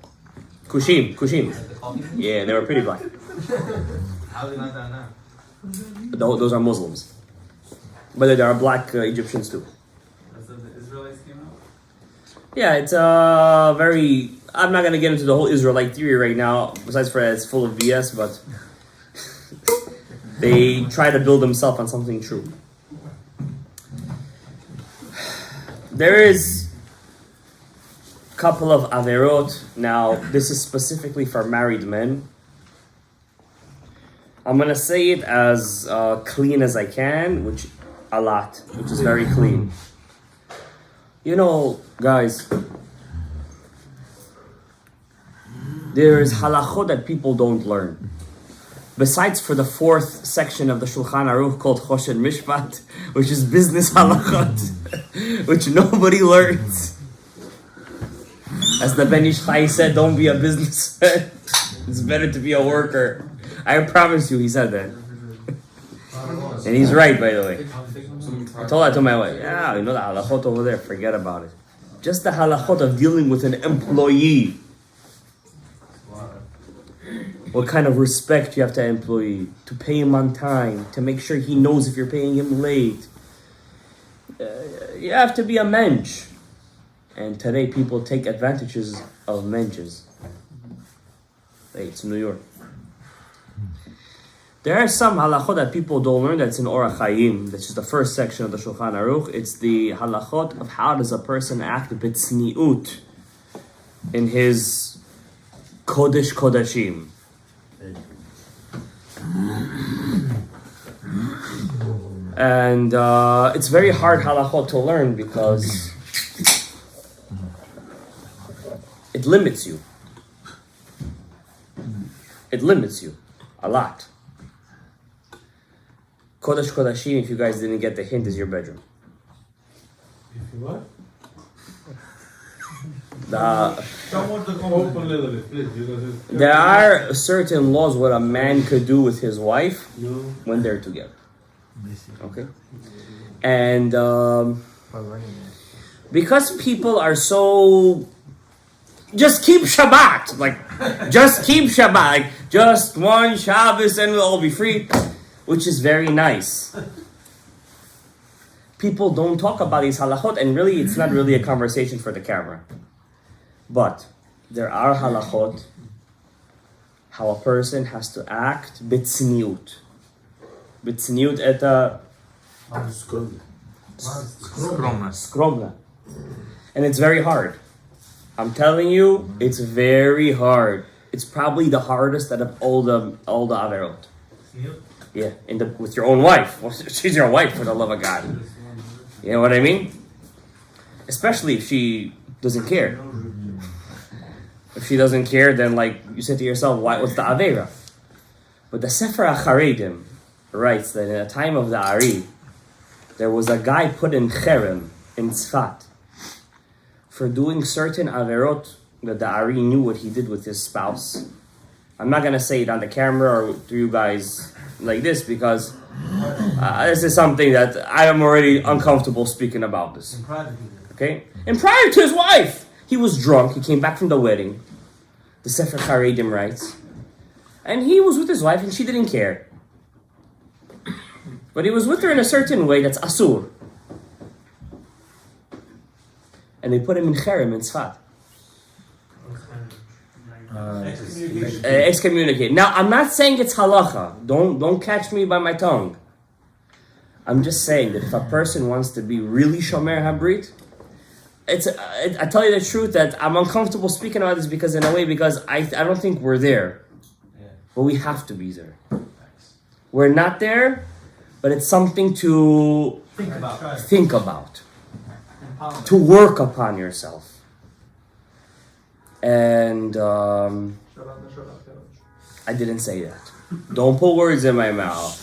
Kushim. Yeah, they were pretty black. How are they not done now? Those are Muslims. But there are black Egyptians too. That's the Israelites came out? Yeah, it's very... I'm not going to get into the whole Israelite theory right now, besides for that it's full of BS, but they try to build themselves on something true. There is a couple of averot. Now, this is specifically for married men. I'm going to say it as clean as I can, which is very clean. You know, guys, there is halachot that people don't learn. Besides for the fourth section of the Shulchan Aruch called Choshen Mishpat, which is business halachot, which nobody learns. As the Ben Ish Chai said, don't be a businessman. It's better to be a worker. I promise you, he said that. And he's right, by the way. I told that to my wife. Yeah, you know the halachot over there, forget about it. Just the halachot of dealing with an employee. What kind of respect you have to an employee, to pay him on time, to make sure he knows if you're paying him late. You have to be a mensch. And today people take advantages of menches. Hey, it's New York. There are some halachot that people don't learn that's in Orach Chaim. That's just the first section of the Shulchan Aruch. It's the halachot of how does a person act b'tzniut in his Kodesh Kodashim. And it's very hard halachot to learn because it limits you. It limits you a lot. Kodesh Kodashim, if you guys didn't get the hint, is your bedroom. If you what? Open a little bit, please. Because there are certain laws what a man could do with his wife when they're together. Okay? And because people are so... Just keep Shabbat! Just keep Shabbat! Just one Shabbos and we'll all be free. Which is very nice. People don't talk about these halachot, and really, it's not really a conversation for the camera. But there are halachot, how a person has to act b'tzniut. B'tzniut eta skromna. And it's very hard. I'm telling you, it's very hard. It's probably the hardest out of all the averot. Yeah, with your own wife. Well, she's your wife, for the love of God. You know what I mean? Especially if she doesn't care. If she doesn't care, then you say to yourself, what's the Avera? But the Sefer HaCharedim writes that in the time of the Ari, there was a guy put in Cherem, in Tzfat, for doing certain Averot that the Ari knew what he did with his spouse. I'm not going to say it on the camera or to you guys like this because this is something that I am already uncomfortable speaking about this. Okay? And prior to his wife, he was drunk. He came back from the wedding. The Sefer Charedim writes. And he was with his wife and she didn't care. But he was with her in a certain way that's asur. And they put him in Cherem in Tzfat. Excommunicate. Now, I'm not saying it's halacha. Don't catch me by my tongue. I'm just saying that if a person wants to be really shomer habrit, I tell you the truth that I'm uncomfortable speaking about this because I don't think we're there. But we have to be there. We're not there, but it's something to think about. To work upon yourself. And I didn't say that. Don't put words in my mouth.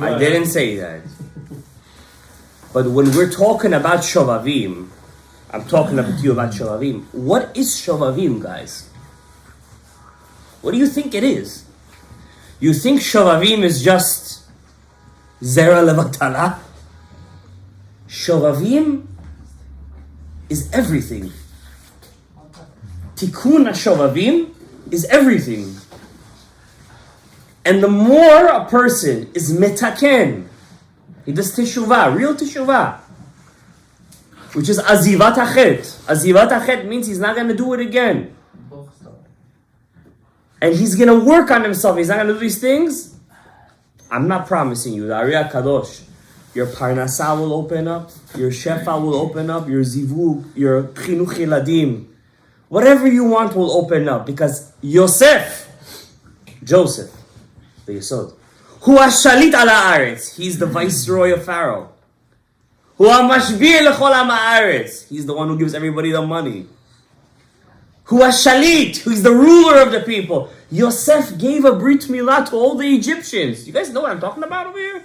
I didn't say that. But when we're talking about Shovavim, I'm talking to you about Shovavim. What is Shovavim, guys? What do you think it is? You think Shovavim is just Zera Levatala? Shovavim is everything. Tikkun HaShovavim is everything. And the more a person is metaken, he does teshuvah, real teshuvah, which is azivat achet. Azivat achet means he's not going to do it again. And he's going to work on himself. He's not going to do these things. I'm not promising you, the Ariyah Kadosh, your parnasah will open up, your shefa will open up, your zivug, your chinuch yiladim, whatever you want will open up, because Joseph, the Yesod, hu hashalit ala haaretz, he's the viceroy of Pharaoh. Hu hamashbir lechol am haaretz, he's the one who gives everybody the money. Hu hashalit, who's the ruler of the people. Yosef gave a brit milah to all the Egyptians. You guys know what I'm talking about over here?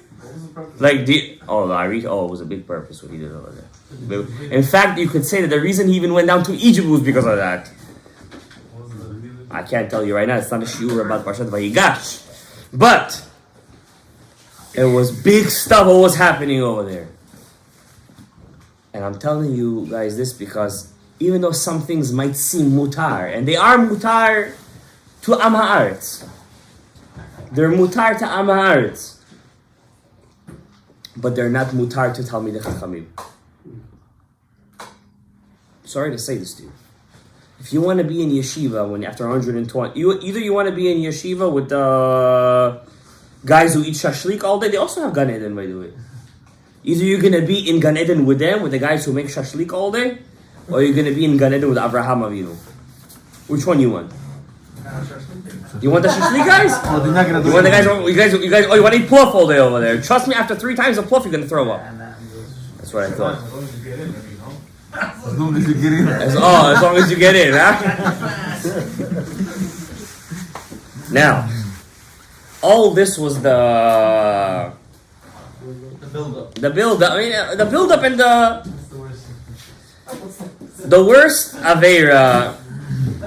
Like it was a big purpose what he did over there. In fact, you could say that the reason he even went down to Egypt was because of that. I can't tell you right now. It's not a shiur about Parshat Vayigash, but it was big stuff. What was happening over there? And I'm telling you guys this because even though some things might seem mutar, and they are mutar to Am Haaretz, they're mutar to Am Haaretz, but they're not mutar to Talmidei Chachamim. Sorry to say this to you. If you want to be in yeshiva when after 120, either you want to be in yeshiva with the guys who eat shashlik all day. They also have Gan Eden, by the way. Either you're going to be in Gan Eden with them, with the guys who make shashlik all day, or you're going to be in Gan Eden with Avraham Avinu. Which one you want? You want the shashlik guys? Oh, they're not gonna do You want the it. guys? Oh, you want to eat pluff all day over there? Trust me, after 3 times of pluff, you're going to throw up. That's what I thought. As long as you get in. As long as you get in, huh? Now, all this was the build-up. I mean, the build-up and the worst Aveira,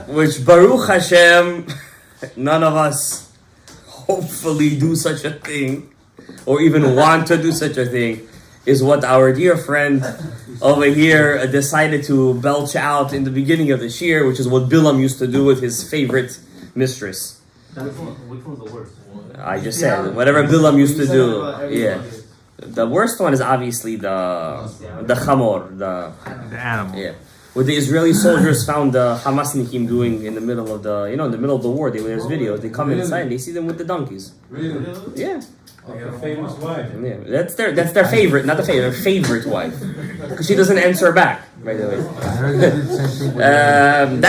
which Baruch Hashem, none of us hopefully do such a thing, or even want to do such a thing, is what our dear friend over here decided to belch out in the beginning of the shir, which is what Bilam used to do with his favorite mistress. Which one's the worst? I just said, whatever Bilam used to do. Yeah. The worst one is obviously the chamor, the animal. yeah. What the Israeli soldiers found the Hamasnikim doing in the middle of the, in the middle of the war. There's videos. They come inside and they see them with the donkeys. Really? Yeah. Like a famous wife. Yeah, that's their favorite, not the favorite, their favorite wife, because she doesn't answer back. By the way, I heard they did the same thing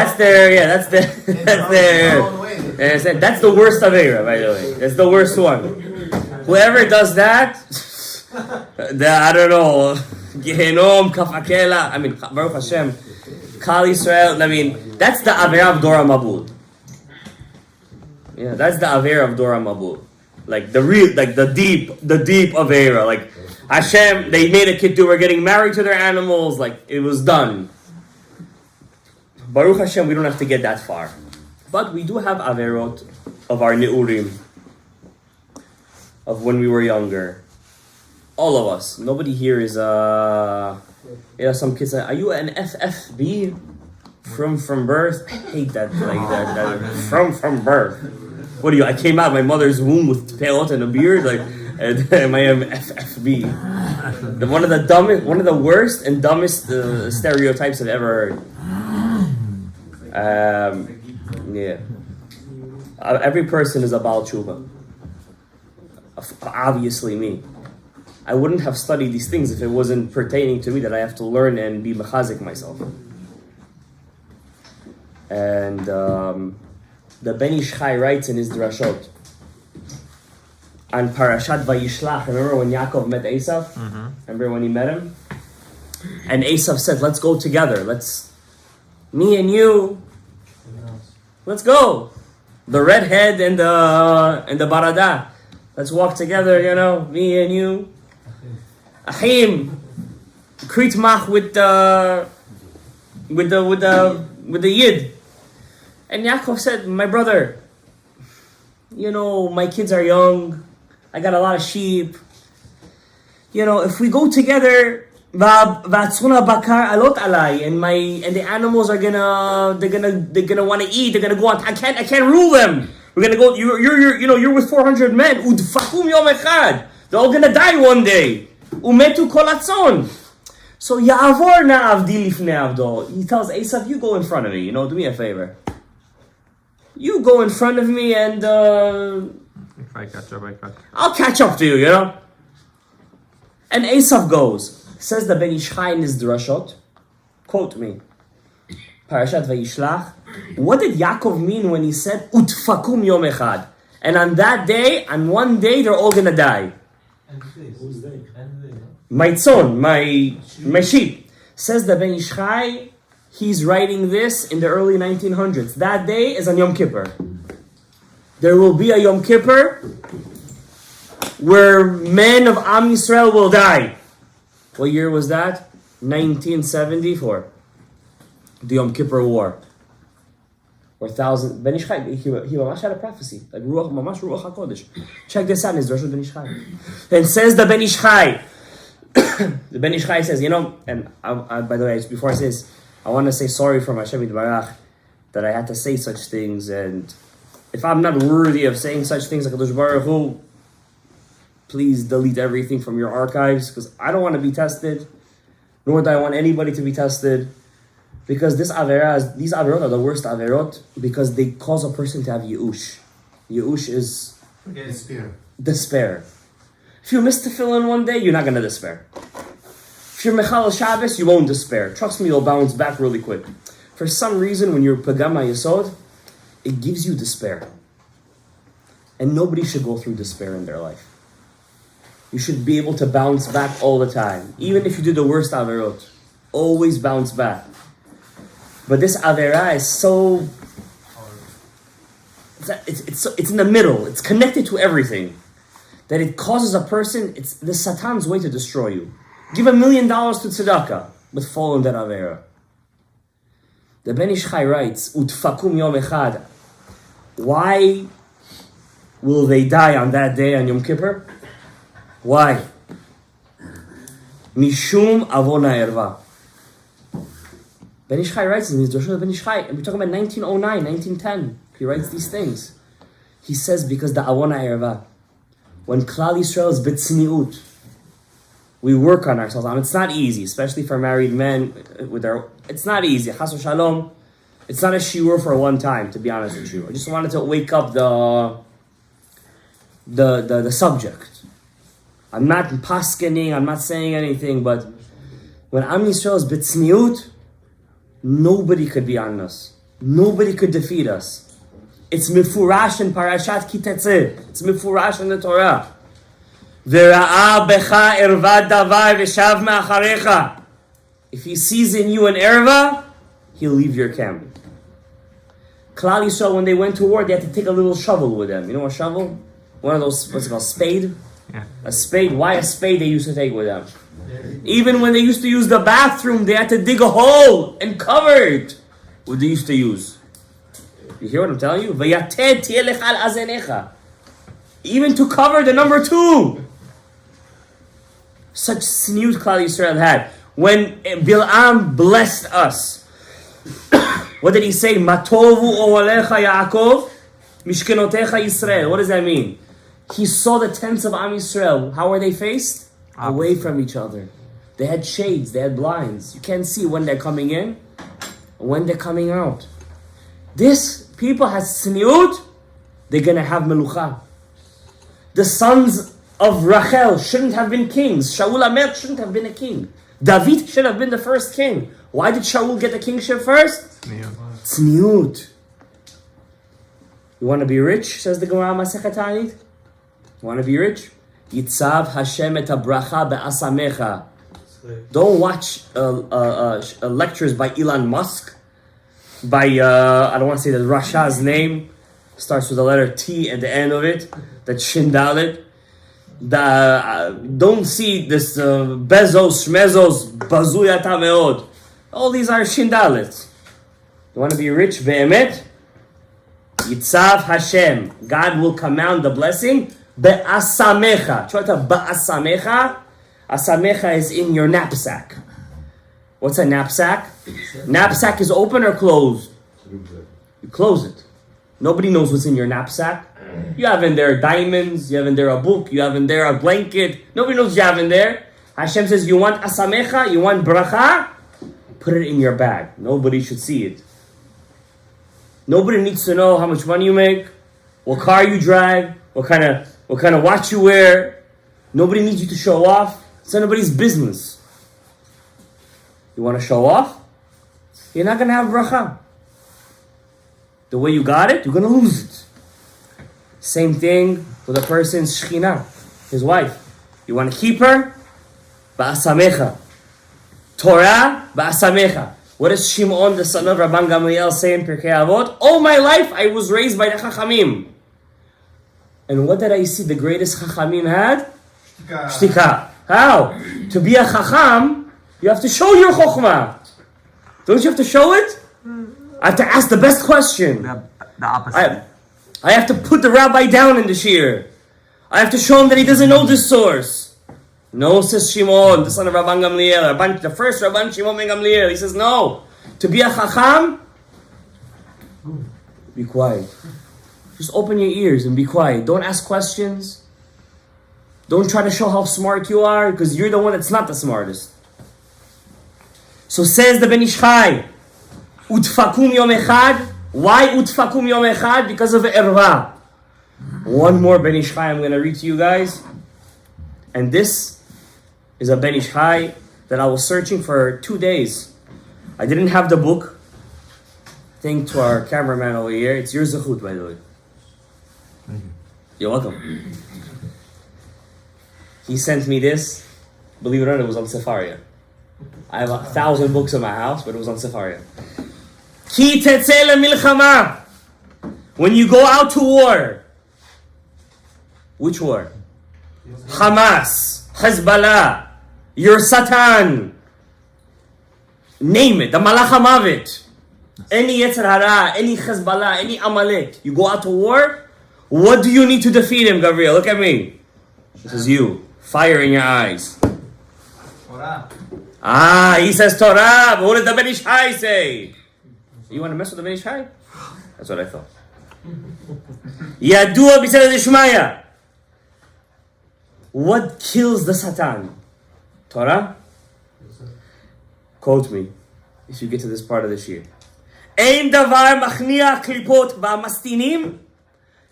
with that's the worst Aveira. By the way, that's the worst one. Whoever does that, I don't know, Gehenom, Kafakela. I mean, Baruch Hashem, Kal Yisrael. I mean, that's the Aveira of Dora Mabul. Yeah, that's the Aveira of Dora Mabul. Like the real, like the deep Aveira. Like Hashem, they made a kid. They were getting married to their animals. Like it was done. Baruch Hashem, we don't have to get that far, but we do have Averot of our Neurim, of when we were younger. All of us. Nobody here is some kids say, "Are you an FFB from birth?" I hate that. Like that from birth. What are you? I came out of my mother's womb with peot and a beard. Like, am I am FFB? One of the worst and dumbest stereotypes I've ever heard. Yeah. Every person is a Baal Tshuva. Obviously, me. I wouldn't have studied these things if it wasn't pertaining to me that I have to learn and be mechazik myself. And the Ben Ish Chai writes in his drashot on Parashat Vayishlach. Remember when Yaakov met Esav? Mm-hmm. Remember when he met him? And Esav said, "Let's go together. Me and you, let's go. The redhead and the barada. Let's walk together. Me and you. Achim, kritmach with the yid." And Yaakov said, "My brother, my kids are young. I got a lot of sheep. If we go together, v'atzuna bakar alot alai, and the animals are gonna want to eat. They're gonna go on. I can't rule them We're gonna go. You're with 400 men. Udfakum yom echad. They're all gonna die one day. Umetu kol hatzon. So Ya'avor na'avdi lifnei avdo. He tells Esav, you go in front of me. Do me a favor. You go in front of me, and If I catch up, I catch. I'll catch up to you. And Esav goes. Says the Ben Ish Chai in his drashot. Quote me. Parashat Vayishlach. What did Yaakov mean when he said Utfakum yom echad? And on that day, on one day, they're all gonna die. Who's they? My tzon, my sheep. Says the Ben Ish Chai, he's writing this in the early 1900s. That day is on Yom Kippur. There will be a Yom Kippur where men of Am Yisrael will die. What year was that? 1974. The Yom Kippur War. Or thousand. Ben Ish Chai, he mamash had a prophecy. Like Mamash Ruach HaKodesh. Check this out in his Rosh Ben Ish Chai. And says the Ben Ish Chai. The Ben Ish Chai says, and I, by the way, before I say this, I want to say sorry for Hashem Yitbarach that I had to say such things, and if I'm not worthy of saying such things, like HaKadosh Baruch Hu, please delete everything from your archives, because I don't want to be tested, nor do I want anybody to be tested, because these averot are the worst averot, because they cause a person to have Yeush. Yeush is despair. If you miss tefillin one day, you're not going to despair. If you're Mechal Shabbos, you won't despair. Trust me, you'll bounce back really quick. For some reason, when you're Pagam HaYesod, it gives you despair. And nobody should go through despair in their life. You should be able to bounce back all the time. Even if you do the worst averot, always bounce back. But this avera is so... It's in the middle. It's connected to everything. That it causes a person, it's the Satan's way to destroy you. Give $1 million to tzedakah, but fall in that avera. The Ben Ish Chai writes, Utfakum yom echad. Why will they die on that day on Yom Kippur? Why? Mishum avona erva. Ben Ish Chai writes in his Drashot Ben Ish Chai, and we're talking about 1909, 1910. He writes these things. He says because the avona erva. When Klal Yisrael is b'tzniut, we work on ourselves. It's not easy, especially for married men. It's not easy. Chas v'shalom. It's not a shiur for one time, to be honest with you. I just wanted to wake up the subject. I'm not paskening. I'm not saying anything. But when Am Yisrael is b'tzniut, nobody could be on us. Nobody could defeat us. It's mifurash in Parashat Ki Tetzeh. It's mifurash in the Torah. V'ra'a becha erva davar v'shav me'acharecha. If he sees in you an erva, he'll leave your camp. Klal Yisrael, when they went to war, they had to take a little shovel with them. You know a shovel? One of those, what's it called, spade? Yeah. A spade. Why a spade they used to take with them? Even when they used to use the bathroom, they had to dig a hole and cover it. What they used to use. You hear what I'm telling you? Even to cover the number 2. Such snoot Klal Yisrael had. When Bil'am blessed us, what did he say? Matovu ohalecha Yaakov, mishkenotecha Yisrael. What does that mean? He saw the tents of Am Yisrael. How are they faced? Away from each other. They had shades, they had blinds. You can't see when they're coming in, or when they're coming out. This people has tzniut, they're going to have melucha. The sons of Rachel shouldn't have been kings. Shaul HaMelech shouldn't have been a king. David should have been the first king. Why did Shaul get the kingship first? Tzniut. You want to be rich, says the Gemara Masechet Ta'anit? You want to be rich? Yitzav Hashem et habracha be'asamecha. Don't watch lectures by Elon Musk, by, I don't want to say the Rasha's name, starts with the letter T at the end of it, that's Shindalit. Don't see this Bezos, Shmezos, Bazuyata Meod. All these are Shindalits. You want to be rich, Be'emet? Yitzav Hashem. God will command the blessing, Be'asamecha. Try to Be'asamecha. Asamecha is in your knapsack. What's a knapsack? Knapsack is open or closed? You close it. Nobody knows what's in your knapsack. You have in there diamonds, you have in there a book, you have in there a blanket. Nobody knows what you have in there. Hashem says, you want asamecha, you want bracha? Put it in your bag. Nobody should see it. Nobody needs to know how much money you make, what car you drive, what kind of watch you wear. Nobody needs you to show off. It's nobody's business. You want to show off? You're not going to have bracha. The way you got it, you're going to lose it. Same thing with a person's shechina, his wife. You want to keep her? Ba'asamecha. Torah, ba'asamecha. What does Shimon, the son of Rabban Gamliel, say in Pirkei Avot? All my life, I was raised by the Chachamim. And what did I see the greatest Chachamim had? Shtika. How? To be a Chacham, you have to show your Chokhmah. Don't you have to show it? I have to ask the best question. The opposite. I have to put the rabbi down in the shir. I have to show him that he doesn't know this source. No, says Shimon, the son of Rabban Gamliel, the first Rabban Shimon ben Gamliel. He says, no. To be a Chacham, be quiet. Just open your ears and be quiet. Don't ask questions. Don't try to show how smart you are, because you're the one that's not the smartest. So says the Ben Ish Chai, Utfakum Yom Echad. Why Utfakum Yom Echad? Because of the erva. One more Ben Ish Chai I'm going to read to you guys. And this is a Ben Ish Chai that I was searching for 2 days. I didn't have the book. Thanks to our cameraman over here. It's your zechut, by the way. Thank you. You're welcome. He sent me this. Believe it or not, it was on Sefaria. I have 1,000 books in my house, but it was on Sefaria. Ki tetzeh lemilchama. When you go out to war. Which war? Hamas, Hezbollah, your Satan. Name it, the Malach HaMavet. Any Yetzer Hara, any Hezbollah, any Amalek. You go out to war. What do you need to defeat him, Gabriel? Look at me. This is you. Fire in your eyes. Torah. He says Torah, but what does the Ben Ish Chai say? You want to mess with the Ben Ish Chai? That's what I thought. Yadua b'seder deshmaya. What kills the Satan? Torah? Quote me if you get to this part of the shir. Ein davar machniach klipot v'amastinim.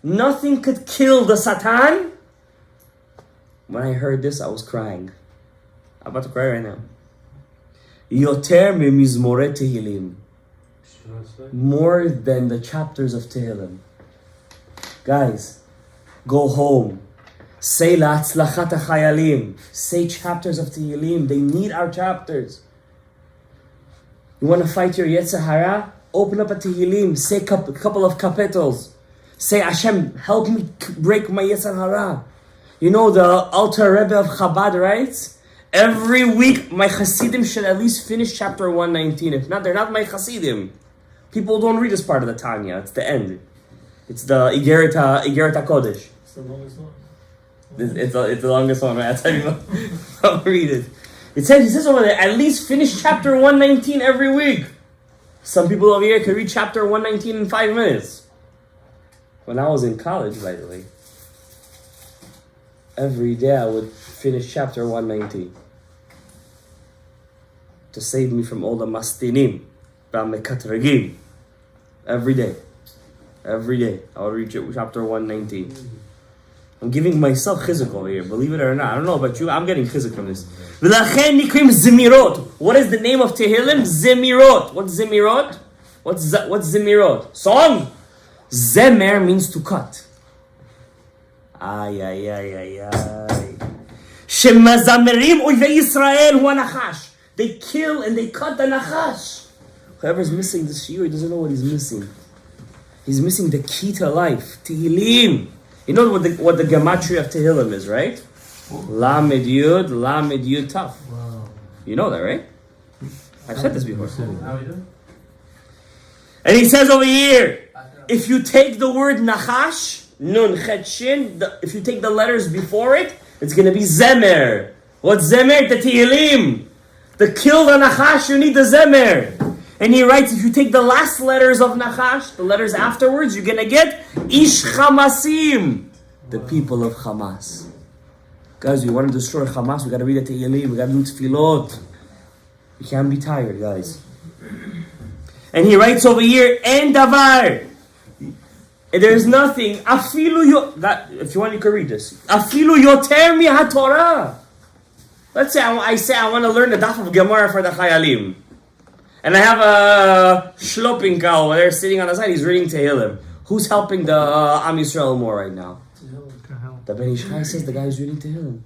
Nothing could kill the Satan. When I heard this, I was crying. I'm about to cry right now. Yoter mimizmore Tehillim. More than the chapters of Tehillim. Guys, go home. Say la'atzlachat hachayalim. Say chapters of Tehillim. They need our chapters. You want to fight your Yetzer Hara? Open up a Tehillim. Say a couple of kapitals. Say, Hashem, help me break my Yetzer Hara. You know, the Alter Rebbe of Chabad writes, every week my Hasidim should at least finish chapter 119. If not, they're not my Hasidim. People don't read this part of the Tanya. It's the end. It's the Igeret HaKodesh. It's the longest one. It's the longest one, right? I'll tell you. I'll read it. He says over there, at least finish chapter 119 every week. Some people over here can read chapter 119 in 5 minutes. When I was in college, by the way, every day I would finish chapter 119 to save me from all the mastinim, mekatragim. Every day I would read chapter 119. I'm giving myself chizuk over here, believe it or not. I don't know about you, I'm getting chizuk from this. V'lachen nikrim zemirot. What is the name of Tehillim? Zemirot. What's zemirot? What's zemirot? Song. Zemer means to cut. Shemazamerim oyvei Yisrael hu anachash. They kill and they cut the nachash. Whoever's missing this shiur, he doesn't know what he's missing. He's missing the key to life. Tehillim. You know what the gematria of Tehillim is, right? Lamed Yud Taf. Wow. You know that, right? I've said this before. How we do? And he says over here, if you take the word nachash, nun, chet, shin, if you take the letters before it, it's going to be zemer. What's zemer? The Tehillim. To kill the nachash, you need the zemer. And he writes, if you take the last letters of Nachash, the letters afterwards, you're going to get Ish Hamasim, the people of Hamas. Guys, we want to destroy Hamas, we got to read the Tehillim, we got to do Tefillot. You can't be tired, guys. And he writes over here, En Davar. There's nothing. Afilu if you want, you can read this. Afilu yoter mi ha-Torah. Let's say I want to learn the daf of Gemara for the Chayalim. And I have a Shlopinka over there sitting on the side, he's reading Tehillim. Who's helping the Am Yisrael more right now? The Ben Ish Chai says the guy who's reading Tehillim.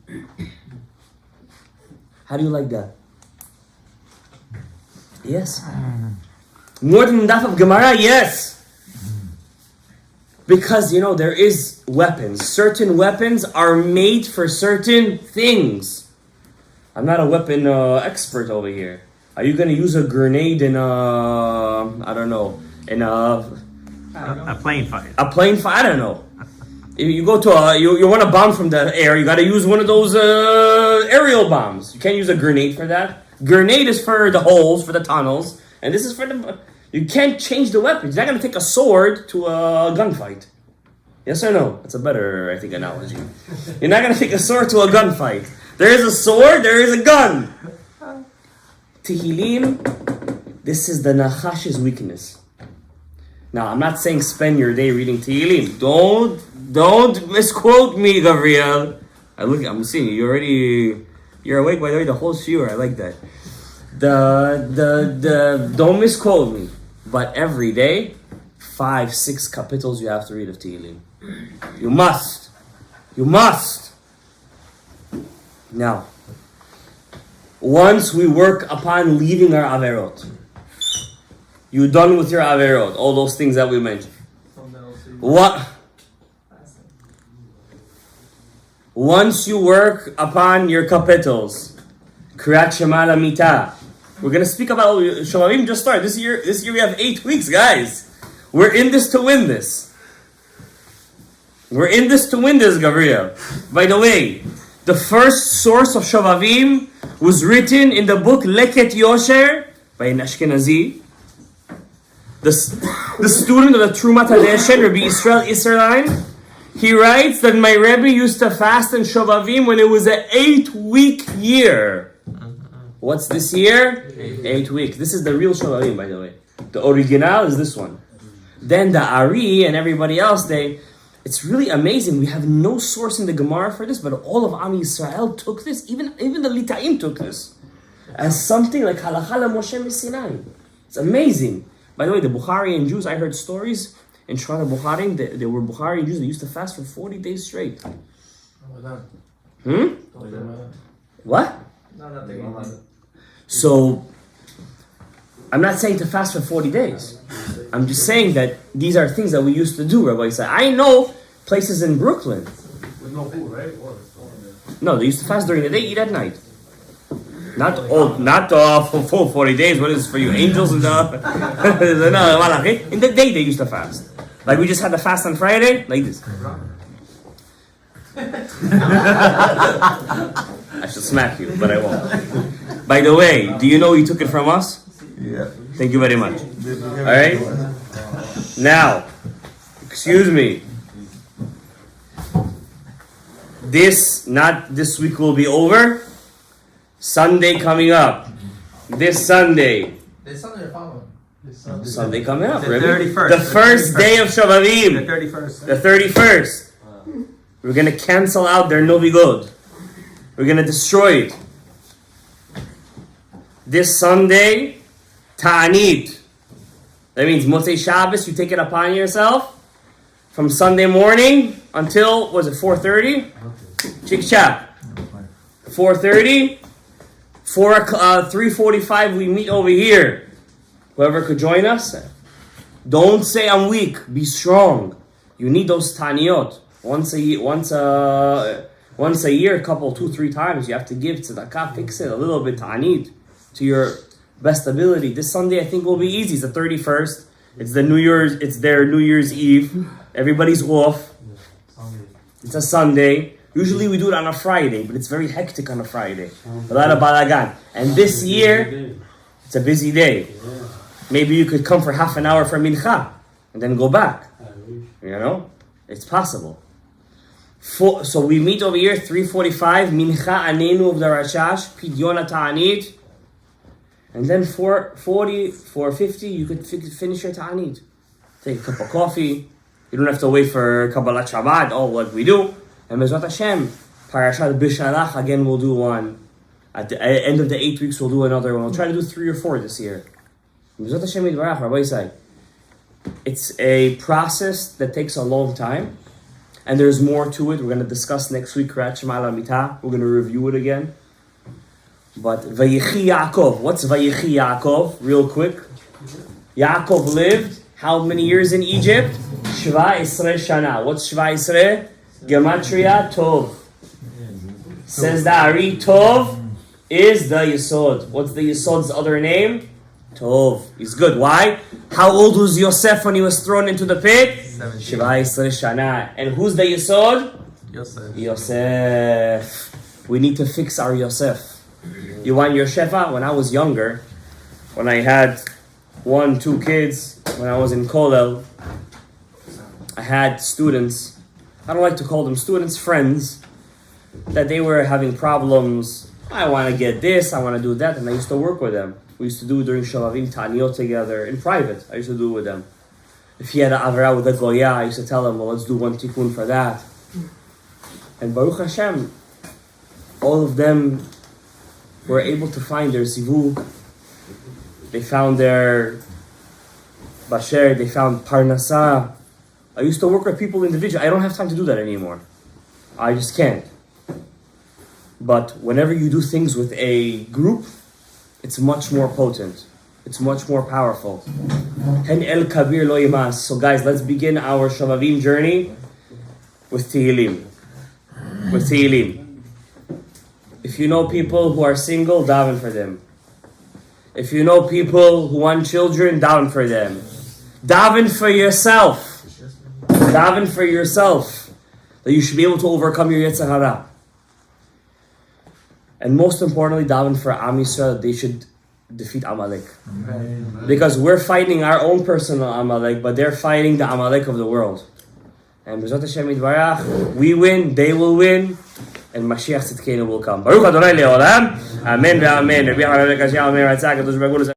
How do you like that? Yes. More than the daf of Gemara? Yes. Because, there is weapons. Certain weapons are made for certain things. I'm not a weapon expert over here. Are you going to use a grenade in a plane fight. A plane fight? I don't know. You go to you want a bomb from the air, you got to use one of those aerial bombs. You can't use a grenade for that. Grenade is for the holes, for the tunnels. And this is for the... You can't change the weapons. You're not going to take a sword to a gunfight. Yes or no? That's a better, I think, analogy. You're not going to take a sword to a gunfight. There is a sword, there is a gun. Tehillim, this is the Nachash's weakness. Now, I'm not saying spend your day reading Tehillim. Don't misquote me, Gabriel. I'm seeing you. You're awake, by the way, the whole shiur. I like that. Don't misquote me. But every day, 5-6 capitals you have to read of Tehillim. You must. Now, once we work upon leaving our averot, you're done with your averot, all those things that we mentioned. What? Once you work upon your capitals, Kriyat Shema Lamita. We're going to speak about Shovavim just started. This year we have 8 weeks, guys. We're in this to win this. Gabriel. By the way, the first source of Shovavim was written in the book Leket Yosher by an Ashkenazi. The student of the Trumat HaDeshen, Rabbi Israel Isserlein, he writes that my Rebbe used to fast in Shovavim when it was an 8-week year. What's this year? 8 weeks. This is the real Shovavim, by the way. The original is this one. Then the Ari and everybody else, it's really amazing. We have no source in the Gemara for this, but all of Am Yisrael took this. Even the Lita'im took this as something like Halacha Moshe Sinai. It's amazing. By the way, the Bukharian Jews, I heard stories in Shulchan Bukhari. There were Bukharian Jews that used to fast for 40 days straight. What? So, I'm not saying to fast for 40 days. I'm just saying that these are things that we used to do, Rabbi said. I know places in Brooklyn. With no food, right? No, they used to fast during the day, eat at night. Not for full 40 days. What is this for you, angels and in the day they used to fast. Like we just had the fast on Friday, like this. I should smack you, but I won't. By the way, do you know you took it from us? Yeah. Thank you very much. Alright? Now, excuse me. This week will be over. Sunday coming up. This Sunday. This Sunday or following? Sunday coming up. The Really? 31st. The first day of Shovavim. The 31st. The 31st. We're going to cancel out their Novi God. We're going to destroy it. This Sunday, Ta'anit. That means Motzei Shabbos, you take it upon yourself. From Sunday morning until, was it 4:30? Chick-chak. 4:30. 3:45 we meet over here. Whoever could join us. Don't say I'm weak. Be strong. You need those Taniyot. Once a year, a couple, 2-3 times, you have to give tzedakah, fix it a little bit, ta'anit, to your best ability. This Sunday, I think, will be easy. It's the 31st. It's their New Year's Eve. Everybody's off. It's a Sunday. Usually we do it on a Friday, but it's very hectic on a Friday. A lot of balagan. And this year, it's a busy day. Maybe you could come for half an hour for mincha and then go back. I wish. You know, it's possible. So we meet over here 3:45. Mincha anenu of the Rashash Pidyon Ta'anit, and then 4:40, 4:50 you could finish your Ta'anit. Take a cup of coffee. You don't have to wait for Kabbalat Shabbat. Oh, what we do? And Bezrat Hashem, Parashat Bishalach again. We'll do one at the end of the 8 weeks. We'll do another one. We'll try to do 3 or 4 this year. Bezrat Hashem Yitbarach, Rabbi say, it's a process that takes a long time, and there's more to it. We're going to discuss next week. We're going to review it again. But Vayechi Yaakov. What's Vayechi Yaakov? Real quick. Yaakov lived how many years in Egypt? Shva Isre Shana. What's Shva Isre? Gematria Tov. Says the Ari, Tov is the Yesod. What's the Yesod's other name? Tov. He's good. Why? How old was Yosef when he was thrown into the pit? 17. Shva Isre Shana. And who's the Yesod? Yosef. Yosef. We need to fix our Yosef. You want your Shefa? When I was younger, when I had 1, 2 kids, when I was in Kollel, I had students, I don't like to call them students, friends, that they were having problems. I want to get this, I want to do that, and I used to work with them. We used to do during Shovavim Ta'aniyot together, in private, I used to do it with them. If he had an Avera with a Goya, I used to tell him, well, let's do 1 tikkun for that. And Baruch Hashem, all of them were able to find their zivug. They found their basher, they found parnasa. I used to work with people individually. I don't have time to do that anymore. I just can't. But whenever you do things with a group, it's much more potent. It's much more powerful. Hen el kabir lo yimas. So guys, let's begin our Shovavim journey with Tehillim. With Tehillim. If you know people who are single, daven for them. If you know people who want children, daven for them. Daven for yourself. Daven for yourself. That you should be able to overcome your Yetzer Hara. And most importantly, daven for Am Yisrael, that they should defeat Amalek. Amen. Because we're fighting our own personal Amalek, but they're fighting the Amalek of the world. And B'ezrat Hashem Yitbarach, we win, they will win, and Mashiach Tzidkenu will come. Baruch Adonai Le'olam. Amen ve'amen. Rabbi Yechon HaLevi Kasher, Amen.